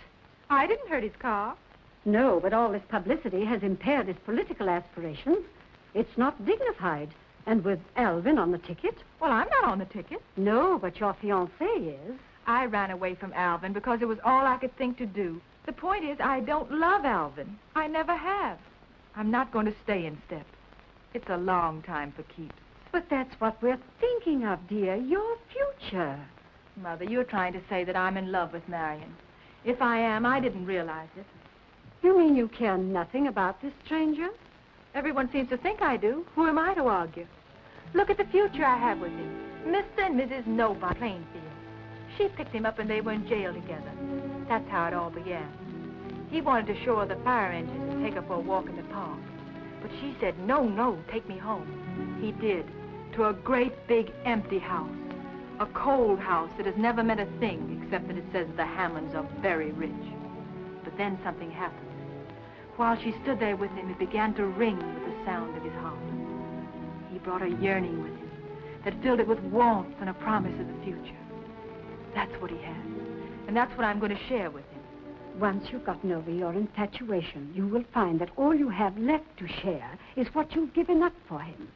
I didn't hurt his car. No, but all this publicity has impaired his political aspirations. It's not dignified. And with Alvin on the ticket? Well, I'm not on the ticket. No, but your fiancé is. I ran away from Alvin because it was all I could think to do. The point is, I don't love Alvin. I never have. I'm not going to stay in step. It's a long time for keeps. But that's what we're thinking of, dear. Your future. Mother, you're trying to say that I'm in love with Marion. If I am, I didn't realize it. You mean you care nothing about this stranger? Everyone seems to think I do. Who am I to argue? Look at the future I have with him. Mr. and Mrs. Nobody Plainfield. She picked him up and they were in jail together. That's how it all began. He wanted to show her the fire engines and take her for a walk in the park. But she said, no, take me home. He did, to a great big empty house. A cold house that has never meant a thing except that it says the Hammonds are very rich. But then something happened. While she stood there with him, it began to ring with the sound of his heart. He brought a yearning with him that filled it with warmth and a promise of the future. That's what he has, and that's what I'm going to share with him. Once you've gotten over your infatuation, you will find that all you have left to share is what you've given up for him.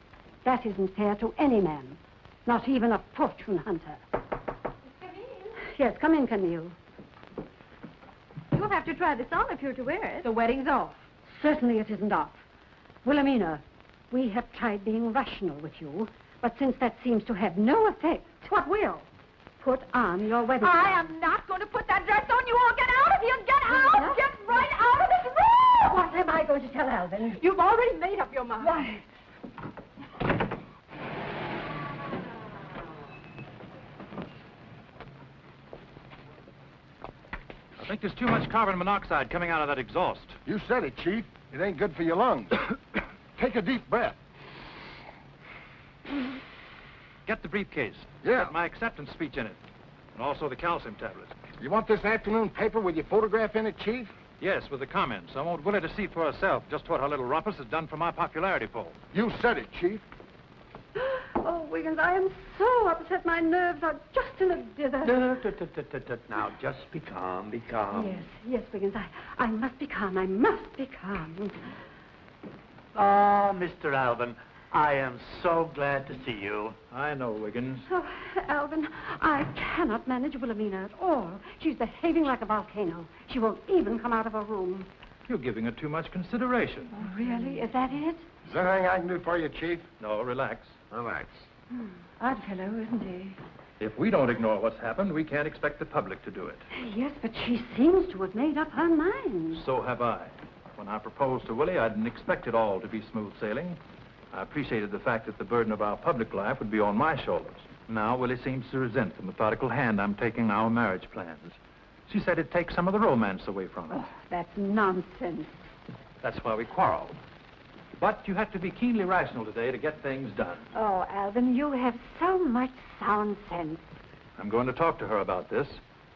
That isn't fair to any man, not even a fortune hunter. Yes, come in, Camille. You'll have to try this on if you're to wear it. The wedding's off. Certainly it isn't off. Wilhelmina, we have tried being rational with you, but since that seems to have no effect, what will? Put on your wedding dress. I am not going to put that dress on. You all get out of here. Get out. Get right out of this room. What am I going to tell Alvin? You've already made up your mind. Why? I think there's too much carbon monoxide coming out of that exhaust. You said it, Chief. It ain't good for your lungs. Take a deep breath. Get the briefcase. Yeah. Got my acceptance speech in it. And also the calcium tablets. You want this afternoon paper with your photograph in it, Chief? Yes, with the comments. I want Willie to see for herself just what her little rumpus has done for my popularity poll. You said it, Chief. Oh, Wiggins, I am so upset. My nerves are just in a dither. Now, just be calm, be calm. Yes, Wiggins, I must be calm. I must be calm. Ah, Mr. Alvin, I am so glad to see you. I know, Wiggins. Oh, Alvin, I cannot manage Wilhelmina at all. She's behaving like a volcano. She won't even come out of her room. You're giving her too much consideration. Oh, really? Is that it? Is there anything I can do for you, Chief? No, relax. Relax. Odd fellow, isn't he? If we don't ignore what's happened, we can't expect the public to do it. Yes, but she seems to have made up her mind. So have I. When I proposed to Willie, I didn't expect it all to be smooth sailing. I appreciated the fact that the burden of our public life would be on my shoulders. Now, Willie seems to resent the methodical hand I'm taking our marriage plans. She said it takes some of the romance away from it. Oh, that's nonsense. That's why we quarreled. But you have to be keenly rational today to get things done. Oh, Alvin, you have so much sound sense. I'm going to talk to her about this,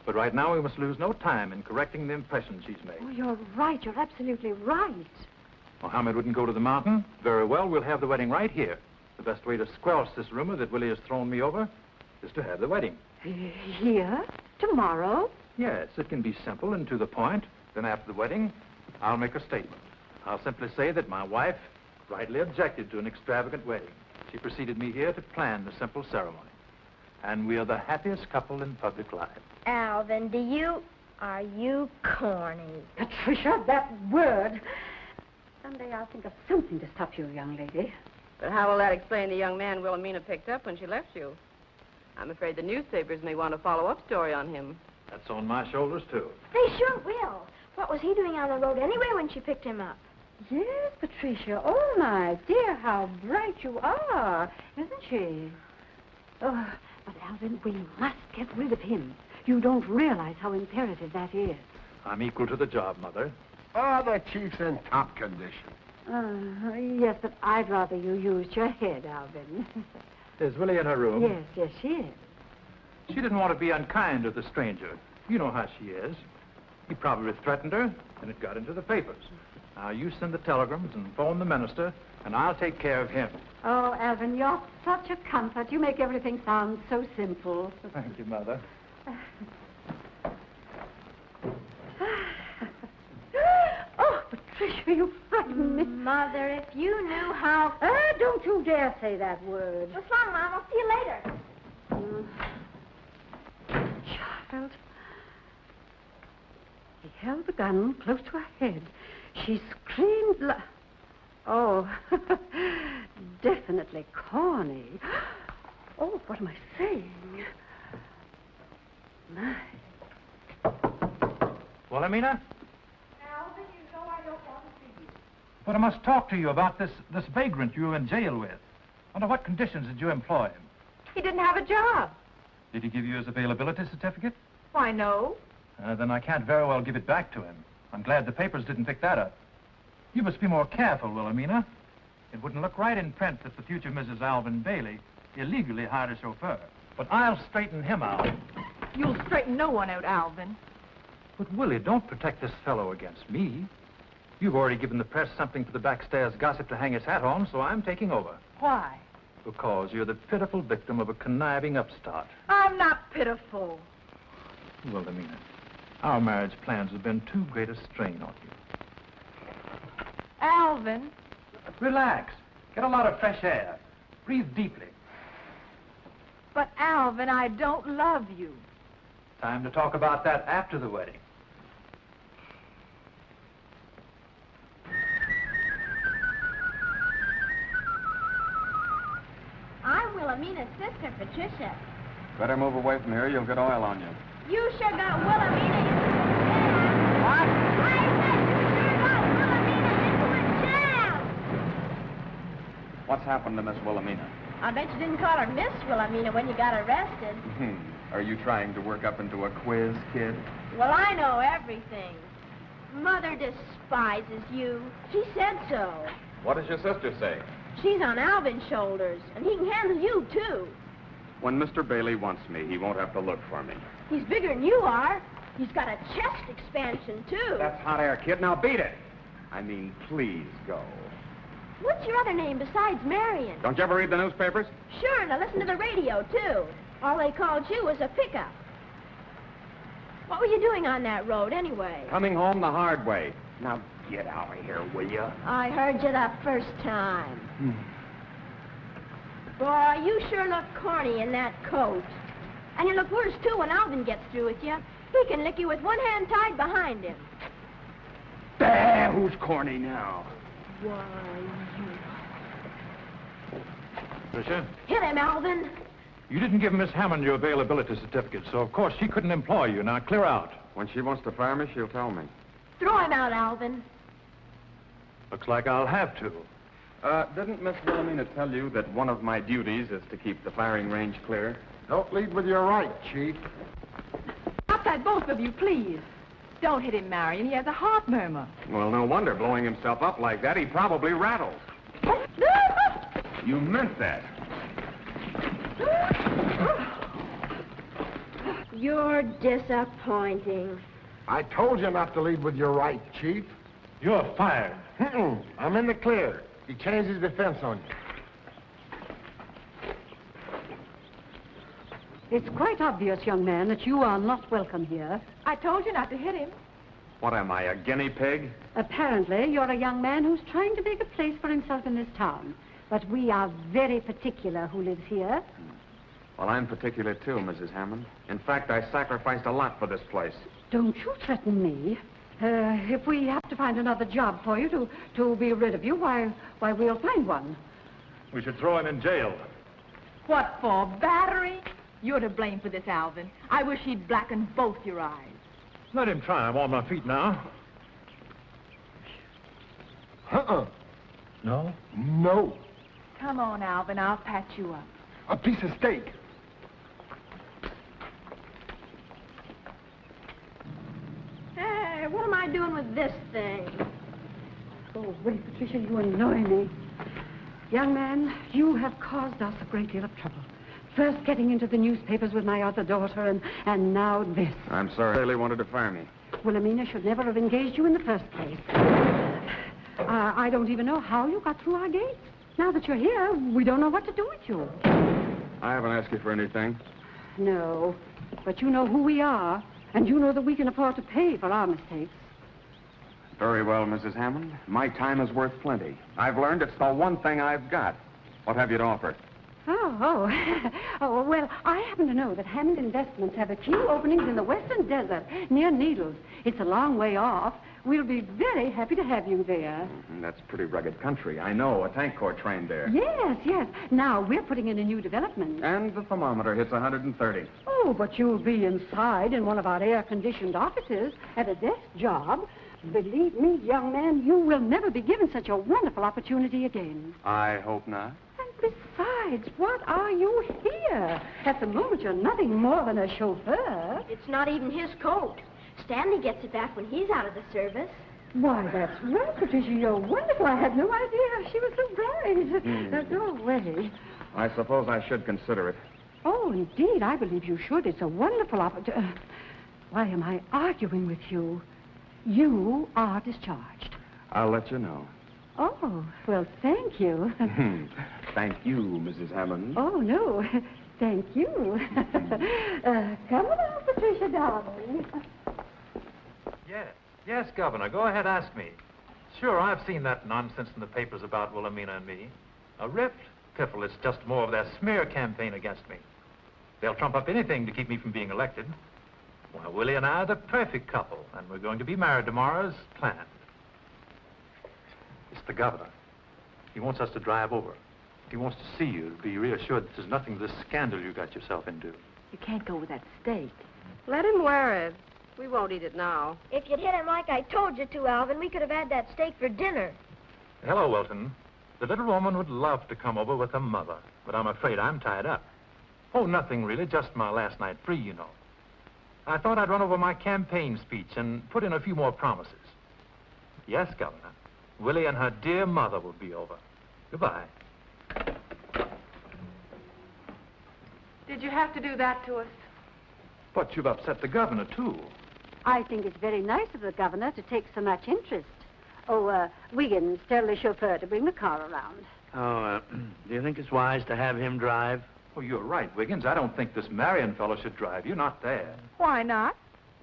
but right now we must lose no time in correcting the impression she's made. Oh, you're right. You're absolutely right. Mohammed wouldn't go to the mountain. Very well, we'll have the wedding right here. The best way to squelch this rumor that Willie has thrown me over is to have the wedding. Here? Tomorrow? Yes, it can be simple and to the point. Then after the wedding, I'll make a statement. I'll simply say that my wife Sprightly objected to an extravagant wedding. She preceded me here to plan the simple ceremony. And we are the happiest couple in public life. Alvin, are you corny? Patricia, that word. Someday I'll think of something to stop you, young lady. But how will that explain the young man Wilhelmina picked up when she left you? I'm afraid the newspapers may want a follow-up story on him. That's on my shoulders, too. They sure will. What was he doing on the road anyway when she picked him up? Yes, Patricia. Oh, my dear, how bright you are, isn't she? Oh, but Alvin, we must get rid of him. You don't realize how imperative that is. I'm equal to the job, Mother. Oh, the chief's in top condition. Yes, but I'd rather you used your head, Alvin. Is Willie in her room? Yes, she is. She didn't want to be unkind to the stranger. You know how she is. He probably threatened her, and it got into the papers. Now, you send the telegrams and phone the minister, and I'll take care of him. Oh, Alvin, you're such a comfort. You make everything sound so simple. Thank you, Mother. Oh, Patricia, you frightened me. Mother, if you knew how... Don't you dare say that word. What's wrong, Mom? I'll see you later. Child. He held the gun close to her head. She screamed Oh, definitely corny. Oh, what am I saying? My. Wilhelmina? Alvin, you know I don't want to see you. But I must talk to you about this vagrant you were in jail with. Under what conditions did you employ him? He didn't have a job. Did he give you his availability certificate? Why, no. Then I can't very well give it back to him. I'm glad the papers didn't pick that up. You must be more careful, Wilhelmina. It wouldn't look right in print that the future Mrs. Alvin Bailey illegally hired a chauffeur. But I'll straighten him out. You'll straighten no one out, Alvin. But, Willie, don't protect this fellow against me. You've already given the press something for the backstairs gossip to hang its hat on, so I'm taking over. Why? Because you're the pitiful victim of a conniving upstart. I'm not pitiful. Wilhelmina, our marriage plans have been too great a strain on you. Alvin. Relax. Get a lot of fresh air. Breathe deeply. But, Alvin, I don't love you. Time to talk about that after the wedding. I'm Wilhelmina's sister, Patricia. Better move away from here. You'll get oil on you. You sure got Wilhelmina into a jam. What? I said you sure got Wilhelmina into a jam. What's happened to Miss Wilhelmina? I bet you didn't call her Miss Wilhelmina when you got arrested. Are you trying to work up into a quiz, kid? Well, I know everything. Mother despises you. She said so. What does your sister say? She's on Alvin's shoulders, and he can handle you, too. When Mr. Bailey wants me, he won't have to look for me. He's bigger than you are. He's got a chest expansion, too. That's hot air, kid. Now beat it. I mean, please go. What's your other name besides Marion? Don't you ever read the newspapers? Sure, and I listen to the radio, too. All they called you was a pickup. What were you doing on that road, anyway? Coming home the hard way. Now get out of here, will you? I heard you the first time. Boy, you sure look corny in that coat. And you look worse, too, when Alvin gets through with you. He can lick you with one hand tied behind him. Bah, who's corny now? Why, Tricia? Hit him, Alvin. You didn't give Miss Hammond your availability certificate, so of course she couldn't employ you. Now clear out. When she wants to fire me, she'll tell me. Throw him out, Alvin. Looks like I'll have to. Didn't Miss Wilhelmina tell you that one of my duties is to keep the firing range clear? Don't lead with your right, Chief. Stop that, both of you, please. Don't hit him, Marion. He has a heart murmur. Well, no wonder, blowing himself up like that. He probably rattles. You meant that. You're disappointing. I told you not to lead with your right, Chief. You're fired. I'm in the clear. He changed his defense on you. It's quite obvious, young man, that you are not welcome here. I told you not to hit him. What am I, a guinea pig? Apparently, you're a young man who's trying to make a place for himself in this town. But we are very particular who lives here. Well, I'm particular too, Mrs. Hammond. In fact, I sacrificed a lot for this place. Don't you threaten me. If we have to find another job for you to be rid of you, why, we'll find one. We should throw him in jail. What for? Battery? You're to blame for this, Alvin. I wish he'd blackened both your eyes. Let him try. I'm on my feet now. No? No. Come on, Alvin. I'll patch you up. A piece of steak. Hey, what am I doing with this thing? Oh, wait, Patricia, you annoy me. Young man, you have caused us a great deal of trouble. First getting into the newspapers with my other daughter, and now this. I'm sorry. They really wanted to fire me. Wilhelmina should never have engaged you in the first place. I don't even know how you got through our gates. Now that you're here, we don't know what to do with you. I haven't asked you for anything. No, but you know who we are, and you know that we can afford to pay for our mistakes. Very well, Mrs. Hammond. My time is worth plenty. I've learned it's the one thing I've got. What have you to offer? Oh, well, I happen to know that Hammond Investments have a few openings in the western desert near Needles. It's a long way off. We'll be very happy to have you there. That's pretty rugged country. I know. A tank corps trained there. Yes. Now, we're putting in a new development. And the thermometer hits 130. Oh, but you'll be inside in one of our air-conditioned offices at a desk job. Believe me, young man, you will never be given such a wonderful opportunity again. I hope not. Besides, what are you here? At the moment, you're nothing more than a chauffeur. It's not even his coat. Stanley gets it back when he's out of the service. Why, that's right, Patricia. You're wonderful. I had no idea she was so bright. Go away. I suppose I should consider it. Oh, indeed, I believe you should. It's a wonderful opportunity. Why am I arguing with you? You are discharged. I'll let you know. Oh, well, thank you. Thank you, Mrs. Hammond. Oh, no. Thank you. Come along, Patricia, darling. Yes, Governor. Go ahead, ask me. Sure, I've seen that nonsense in the papers about Wilhelmina and me. A rift? Piffle, it's just more of their smear campaign against me. They'll trump up anything to keep me from being elected. Well, Willie and I are the perfect couple, and we're going to be married tomorrow as planned. It's the governor. He wants us to drive over. He wants to see you to be reassured that there's nothing to this scandal you got yourself into. You can't go with that steak. Let him wear it. We won't eat it now. If you'd hit him like I told you to, Alvin, we could have had that steak for dinner. Hello, Wilton. The little woman would love to come over with her mother, but I'm afraid I'm tied up. Oh, nothing really, just my last night free, you know. I thought I'd run over my campaign speech and put in a few more promises. Yes, Governor. Willie and her dear mother will be over. Goodbye. Did you have to do that to us? But you've upset the governor, too. I think it's very nice of the governor to take so much interest. Oh, Wiggins, tell the chauffeur to bring the car around. Oh, do you think it's wise to have him drive? Oh, you're right, Wiggins. I don't think this Marion fellow should drive. You're not there. Why not?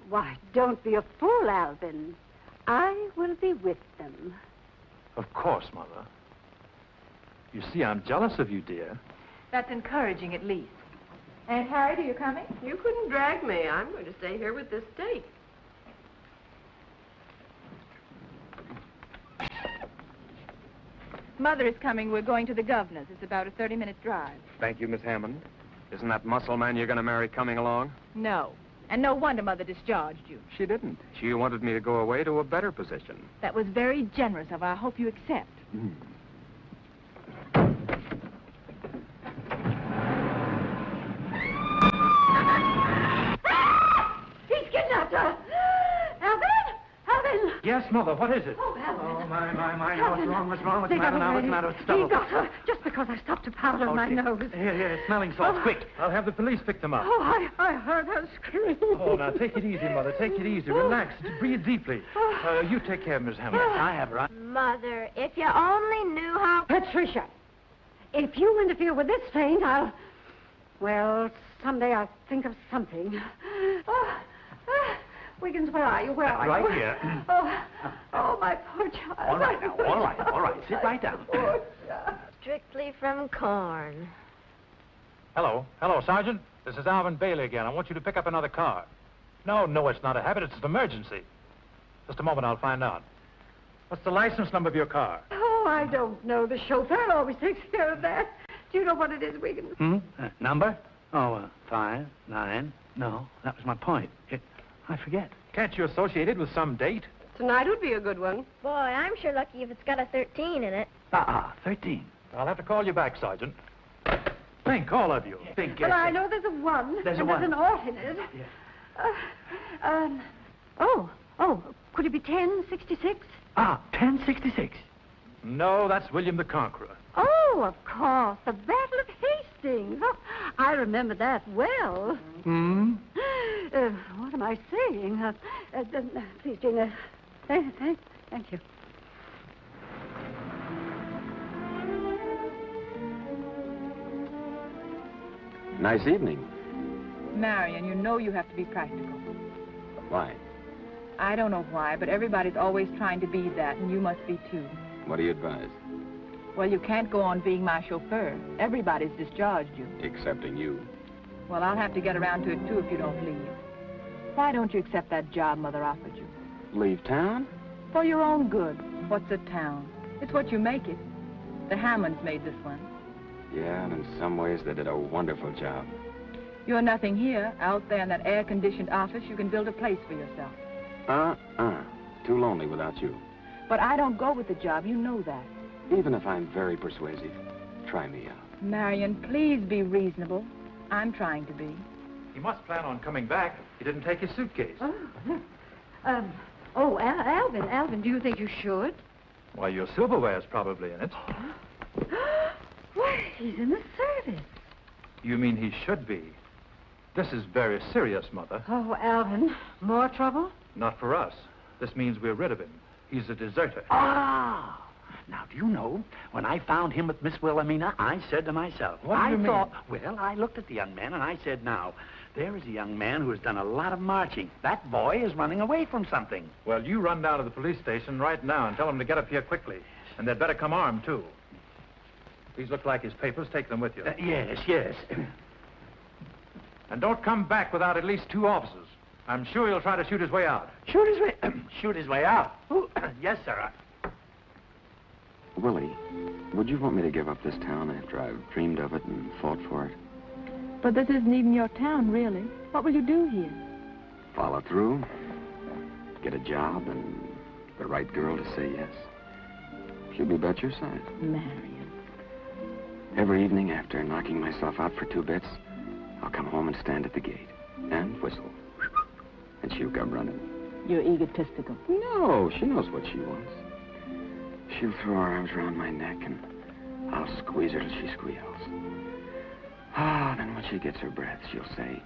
Why, don't be a fool, Alvin. I will be with them. Of course, Mother. You see, I'm jealous of you, dear. That's encouraging, at least. Aunt Harriet, are you coming? You couldn't drag me. I'm going to stay here with this steak. Mother is coming. We're going to the governor's. It's about a 30-minute drive. Thank you, Miss Hammond. Isn't that muscle man you're going to marry coming along? No. And no wonder Mother discharged you. She didn't. She wanted me to go away to a better position. That was very generous of her. I hope you accept. He's kidnapped her! Alvin! Alvin! Yes, Mother, what is it? Oh, Alvin. Oh, my. What's wrong? What's the They matter got now? away. What's the matter? He Stop. got her just because I stopped to powder my nose. Here, smelling salts, quick. I'll have the police pick them up. Oh, I heard her scream. Oh, now, take it easy, Mother. Take it easy. Relax. Breathe deeply. You take care of Miss Hammond. I have her. Mother, if you only knew how... Patricia, if you interfere with this faint, Well, someday I'll think of something. Wiggins, where are you? Where are Right you? here. Oh, my poor child. All right now, all right. Sit right down. Strictly from corn. Hello, Sergeant. This is Alvin Bailey again. I want you to pick up another car. No, it's not a habit. It's an emergency. Just a moment, I'll find out. What's the license number of your car? Oh, I don't know. The chauffeur always takes care of that. Do you know what it is, Wiggins? Number? Oh, 5, 9. No, that was my point. I forget. Can't you associate it with some date? Tonight would be a good one. Boy, I'm sure lucky if it's got a 13 in it. 13. I'll have to call you back, Sergeant. Think, all of you. Think, Well, I know there's a 1. There's a and 1. There's an alternate. Could it be 1066? 1066. No, that's William the Conqueror. Oh, of course. The Battle of Hastings. Oh, I remember that well. What am I saying? Please, Jane. Thank you. Nice evening. Marion, you know you have to be practical. Why? I don't know why, but everybody's always trying to be that, and you must be too. What do you advise? Well, you can't go on being my chauffeur. Everybody's discharged you. Excepting you. Well, I'll have to get around to it, too, if you don't leave. Why don't you accept that job Mother offered you? Leave town? For your own good. What's a town? It's what you make it. The Hammonds made this one. Yeah, and in some ways they did a wonderful job. You're nothing here. Out there in that air-conditioned office, you can build a place for yourself. Too lonely without you. But I don't go with the job. You know that. Even if I'm very persuasive, try me out. Marion, please be reasonable. I'm trying to be. He must plan on coming back. He didn't take his suitcase. Alvin, do you think you should? Why, your silverware's probably in it. Why, he's in the service. You mean he should be? This is very serious, Mother. Oh, Alvin, more trouble? Not for us. This means we're rid of him. He's a deserter. Now, do you know, when I found him with Miss Wilhelmina, I said to myself, What do you mean? Well, I looked at the young man and I said, now, there is a young man who has done a lot of marching. That boy is running away from something. Well, you run down to the police station right now and tell them to get up here quickly. And they'd better come armed, too. These look like his papers. Take them with you. Yes. And don't come back without at least 2 officers. I'm sure he'll try to shoot his way out. Shoot his way out? Yes, sir. Willie, would you want me to give up this town after I've dreamed of it and fought for it? But this isn't even your town, really. What will you do here? Follow through, get a job, and the right girl to say yes. She'll be about your size. Marion. Every evening after knocking myself out for 2 bits, I'll come home and stand at the gate and whistle. And she'll come running. You're egotistical. No, she knows what she wants. She'll throw her arms around my neck and I'll squeeze her till she squeals. Then when she gets her breath, she'll say,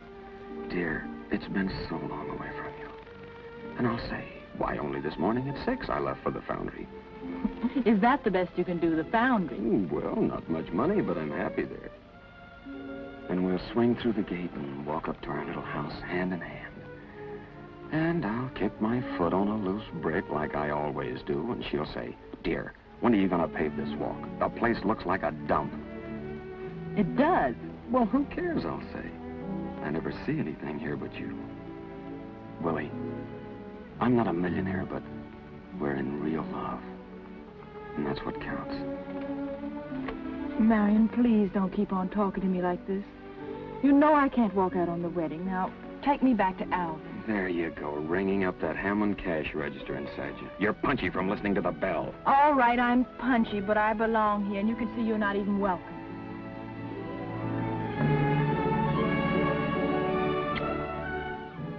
"Dear, it's been so long away from you." And I'll say, "Why, only this morning at 6 I left for the foundry." Is that the best you can do, the foundry? Well, not much money, but I'm happy there. Then we'll swing through the gate and walk up to our little house hand in hand. And I'll kick my foot on a loose brick like I always do, and she'll say, "Dear, when are you going to pave this walk? The place looks like a dump." It does. Well, who cares, I'll say. I never see anything here but you. Willie, I'm not a millionaire, but we're in real love. And that's what counts. Marion, please don't keep on talking to me like this. You know I can't walk out on the wedding. Now, take me back to Alvin. There you go, ringing up that Hammond cash register inside you. You're punchy from listening to the bell. All right, I'm punchy, but I belong here, and you can see you're not even welcome.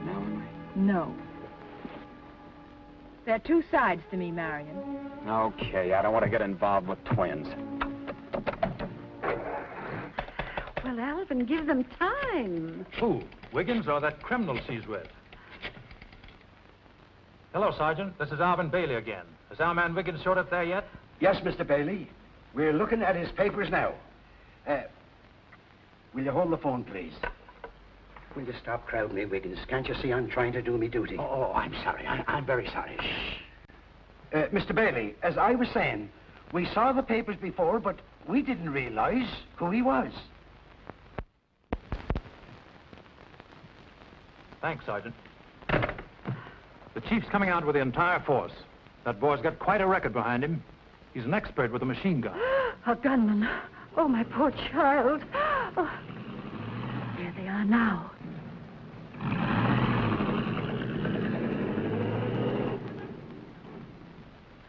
Now am I? No. There are 2 sides to me, Marion. Okay, I don't want to get involved with twins. Well, Alvin, give them time. Who? Wiggins or that criminal she's with? Hello, Sergeant. This is Alvin Bailey again. Has our man Wiggins showed up there yet? Yes, Mr. Bailey. We're looking at his papers now. Will you hold the phone, please? Will you stop crowding me, Wiggins? Can't you see I'm trying to do me duty? Oh, I'm sorry. I'm very sorry. Shh. Mr. Bailey, as I was saying, we saw the papers before, but we didn't realize who he was. Thanks, Sergeant. The chief's coming out with the entire force. That boy's got quite a record behind him. He's an expert with a machine gun. A gunman. Oh, my poor child. Oh. There they are now.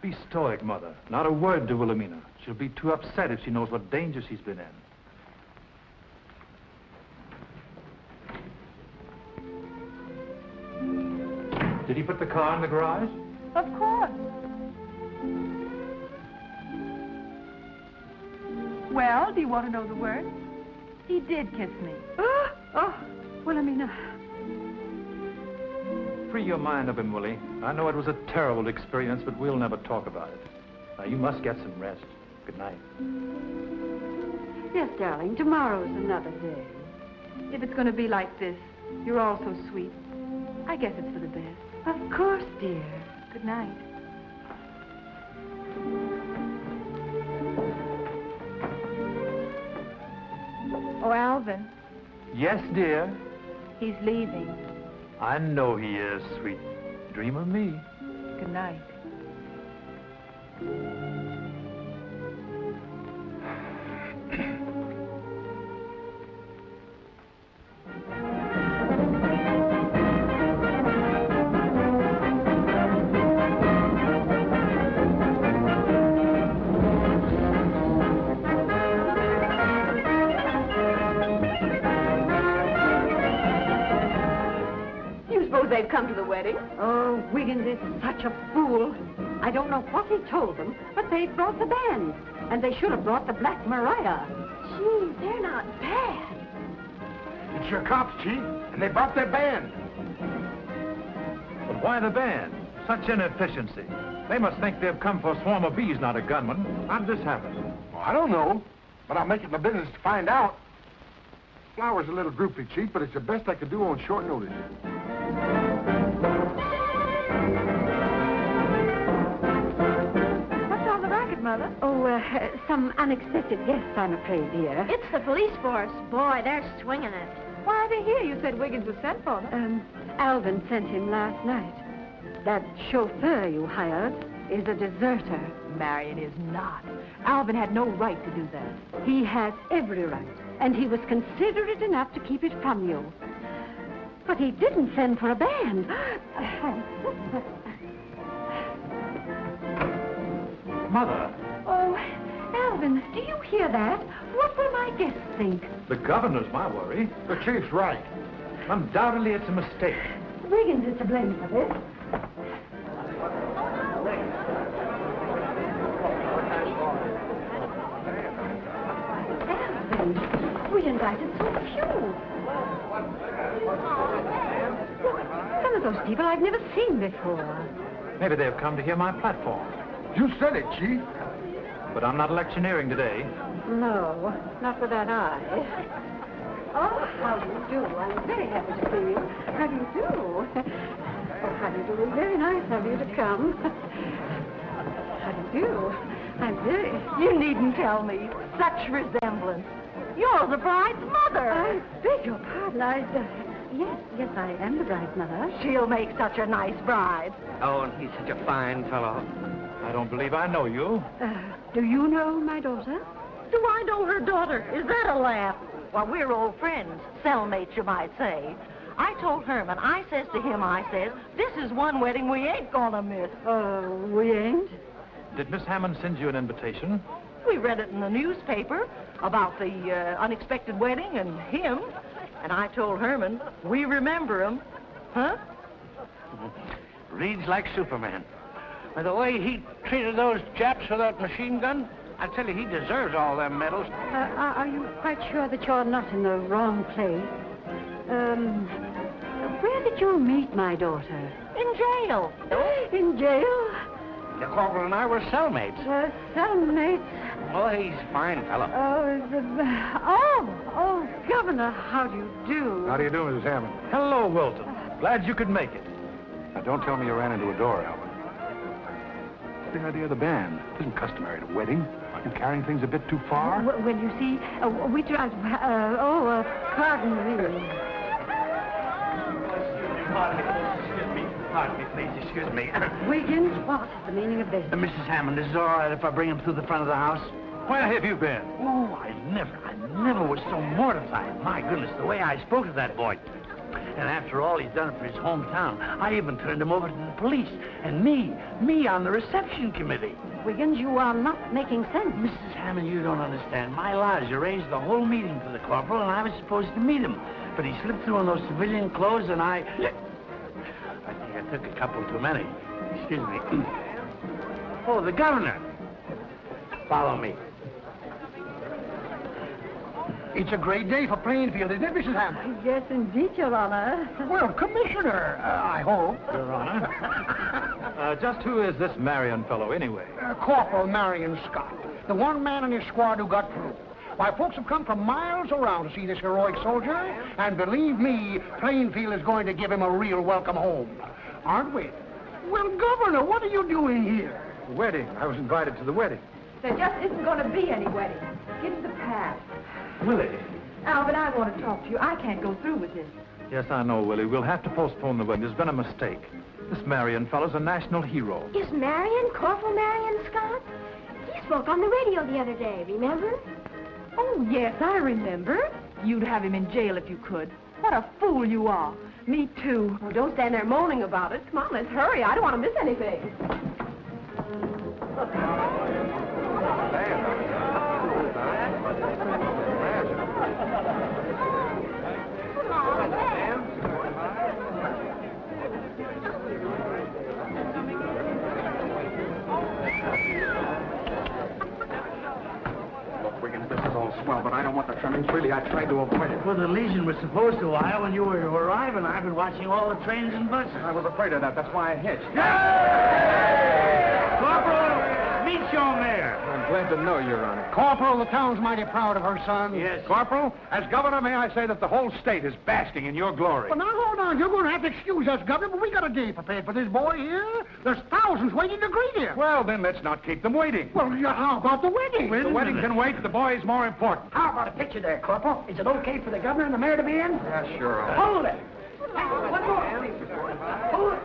Be stoic, Mother. Not a word to Wilhelmina. She'll be too upset if she knows what danger she's been in. Did he put the car in the garage? Of course. Well, do you want to know the worst? He did kiss me. Oh, Wilhelmina. Free your mind of him, Willie. I know it was a terrible experience, but we'll never talk about it. Now, you must get some rest. Good night. Yes, darling, tomorrow's another day. If it's going to be like this, you're all so sweet. I guess it's for the best. Of course, dear. Good night. Oh, Alvin. Yes, dear. He's leaving. I know he is, sweet. Dream of me. Good night. They've come to the wedding. Oh, Wiggins is such a fool. I don't know what he told them, but they brought the band. And they should have brought the Black Maria. Gee, they're not bad. It's your cops, Chief, and they brought their band. But why the band? Such inefficiency. They must think they've come for a swarm of bees, not a gunman. How did this happen? Well, I don't know, but I'll make it my business to find out. Flower's a little groupie, Chief, but it's the best I could do on short notice. What's all the racket, Mother? Oh, some unexpected guests, I'm afraid, dear. It's the police force. Boy, they're swinging it. Why are they here? You said Wiggins was sent for them. Alvin sent him last night. That chauffeur you hired is a deserter. Marion is not. Alvin had no right to do that. He has every right, and he was considerate enough to keep it from you. But he didn't send for a band. Mother. Oh, Alvin, do you hear that? What will my guests think? The governor's my worry. The chief's right. Undoubtedly, it's a mistake. Wiggins is to blame for this. Alvin, we invited so few. Some of those people I've never seen before. Maybe they've come to hear my platform. You said it, Chief. But I'm not electioneering today. No, not with that eye. Oh, how do you do? I'm very happy to see you. How do you do? Oh, how do you do? Very nice of you to come. How do you do? I'm very... You needn't tell me. Such resemblance. You're the bride's mother. I beg your pardon. Yes, I am the bride's mother. She'll make such a nice bride. Oh, and he's such a fine fellow. I don't believe I know you. Do you know my daughter? Do I know her daughter? Is that a laugh? Well, we're old friends. Cellmates, you might say. I told Herman, I says to him, I says, this is one wedding we ain't gonna miss. We ain't? Did Miss Hammond send you an invitation? We read it in the newspaper about the unexpected wedding and him. And I told Herman, we remember him. Huh? Reads like Superman. By the way he treated those Japs with that machine gun, I tell you, he deserves all them medals. Are you quite sure that you're not in the wrong place? Where did you meet my daughter? In jail. In jail? The corporal and I were cellmates. Cellmates? Oh, he's a fine fellow. Governor, how do you do? How do you do, Mrs. Hammond? Hello, Wilton. Glad you could make it. Now, don't tell me you ran into a door, Albert. What's the idea of the band? It isn't customary at a wedding. Aren't you carrying things a bit too far? Well, you see, we tried... pardon me. Pardon me, please. Excuse me. Wiggins, what's the meaning of this? Mrs. Hammond, is it all right if I bring him through the front of the house? Where have you been? Oh, I never was so mortified. My goodness, the way I spoke to that boy. And after all he's done for his hometown, I even turned him over to the police. And me on the reception committee. Wiggins, you are not making sense. Mrs. Hammond, you don't understand. My lodge arranged the whole meeting for the corporal, and I was supposed to meet him. But he slipped through in those civilian clothes, and I think I took a couple too many. Excuse me. Oh, the governor. Follow me. It's a great day for Plainfield, isn't it, Mrs. Hammond? Yes, indeed, Your Honor. Well, Commissioner, I hope. Your Honor. Just who is this Marion fellow, anyway? Corporal Marion Scott, the one man in his squad who got through. Why, folks have come from miles around to see this heroic soldier, and believe me, Plainfield is going to give him a real welcome home. Aren't we? Well, Governor, what are you doing here? The wedding. I was invited to the wedding. There just isn't going to be any wedding. Give the pass. Willie. Alvin, I want to talk to you. I can't go through with this. Yes, I know, Willie. We'll have to postpone the wedding. There's been a mistake. This Marion fellow's a national hero. Is Marion Corporal Marion Scott? He spoke on the radio the other day, remember? Oh, yes, I remember. You'd have him in jail if you could. What a fool you are. Me too. Oh, don't stand there moaning about it. Come on, let's hurry. I don't want to miss anything. Well, but I don't want the trimmings. Really, I tried to avoid it. Well, the Legion was supposed to while when you were arriving. I've been watching all the trains and buses. I was afraid of that. That's why I hitched. Corporal, meet your mare. I'm glad to know, Your Honor. Corporal, the town's mighty proud of her son. Yes. Corporal, as governor, may I say that the whole state is basking in your glory. Well, now, hold on. You're going to have to excuse us, Governor, but we got a day prepared for this boy here. There's thousands waiting to greet him. Well, then let's not keep them waiting. Well, how about the wedding? The wedding can wait. The boy is more important. How about a picture there, Corporal? Is it okay for the governor and the mayor to be in? Yeah, sure. Hold it. One more. Hold it.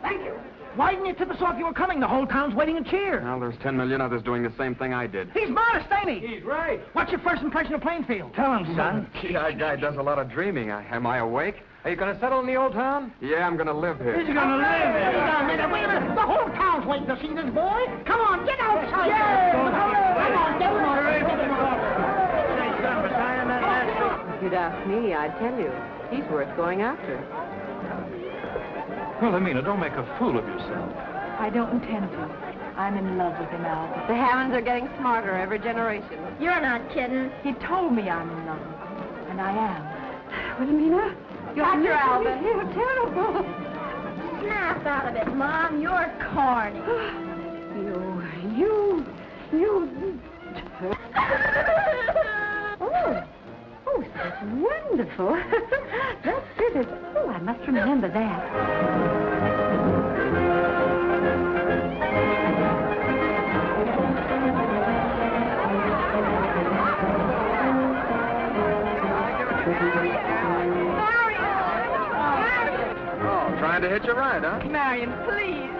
Thank you. Why didn't you tip us off you were coming? The whole town's waiting in cheer. Well, there's 10 million others doing the same thing I did. He's modest, ain't he? He's right. What's your first impression of Plainfield? Tell him, son. Gee, that guy does a lot of dreaming. Am I awake? Are you going to settle in the old town? Yeah, I'm going to live here. He's going to live here. Wait a minute. The whole town's waiting to see this boy. Come on, get outside. Yeah. Come on, get him on. Say, son, but I am that last If you'd ask me, I'd tell you. He's worth going after. Well, Amina, don't make a fool of yourself. I don't intend to. I'm in love with him, Alvin. The Hammonds are getting smarter every generation. You're not kidding. He told me I'm in love with him, and I am. Wilhelmina, Got your Alvin. You're terrible. Snap out of it, Mom. You're corny. You. Oh, that's wonderful. That's it. Oh, I must remember that. Oh, trying to hitch a ride, huh? Marion, please.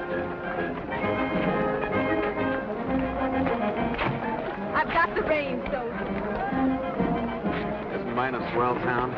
I've got the reins, though. Isn't mine a swell town?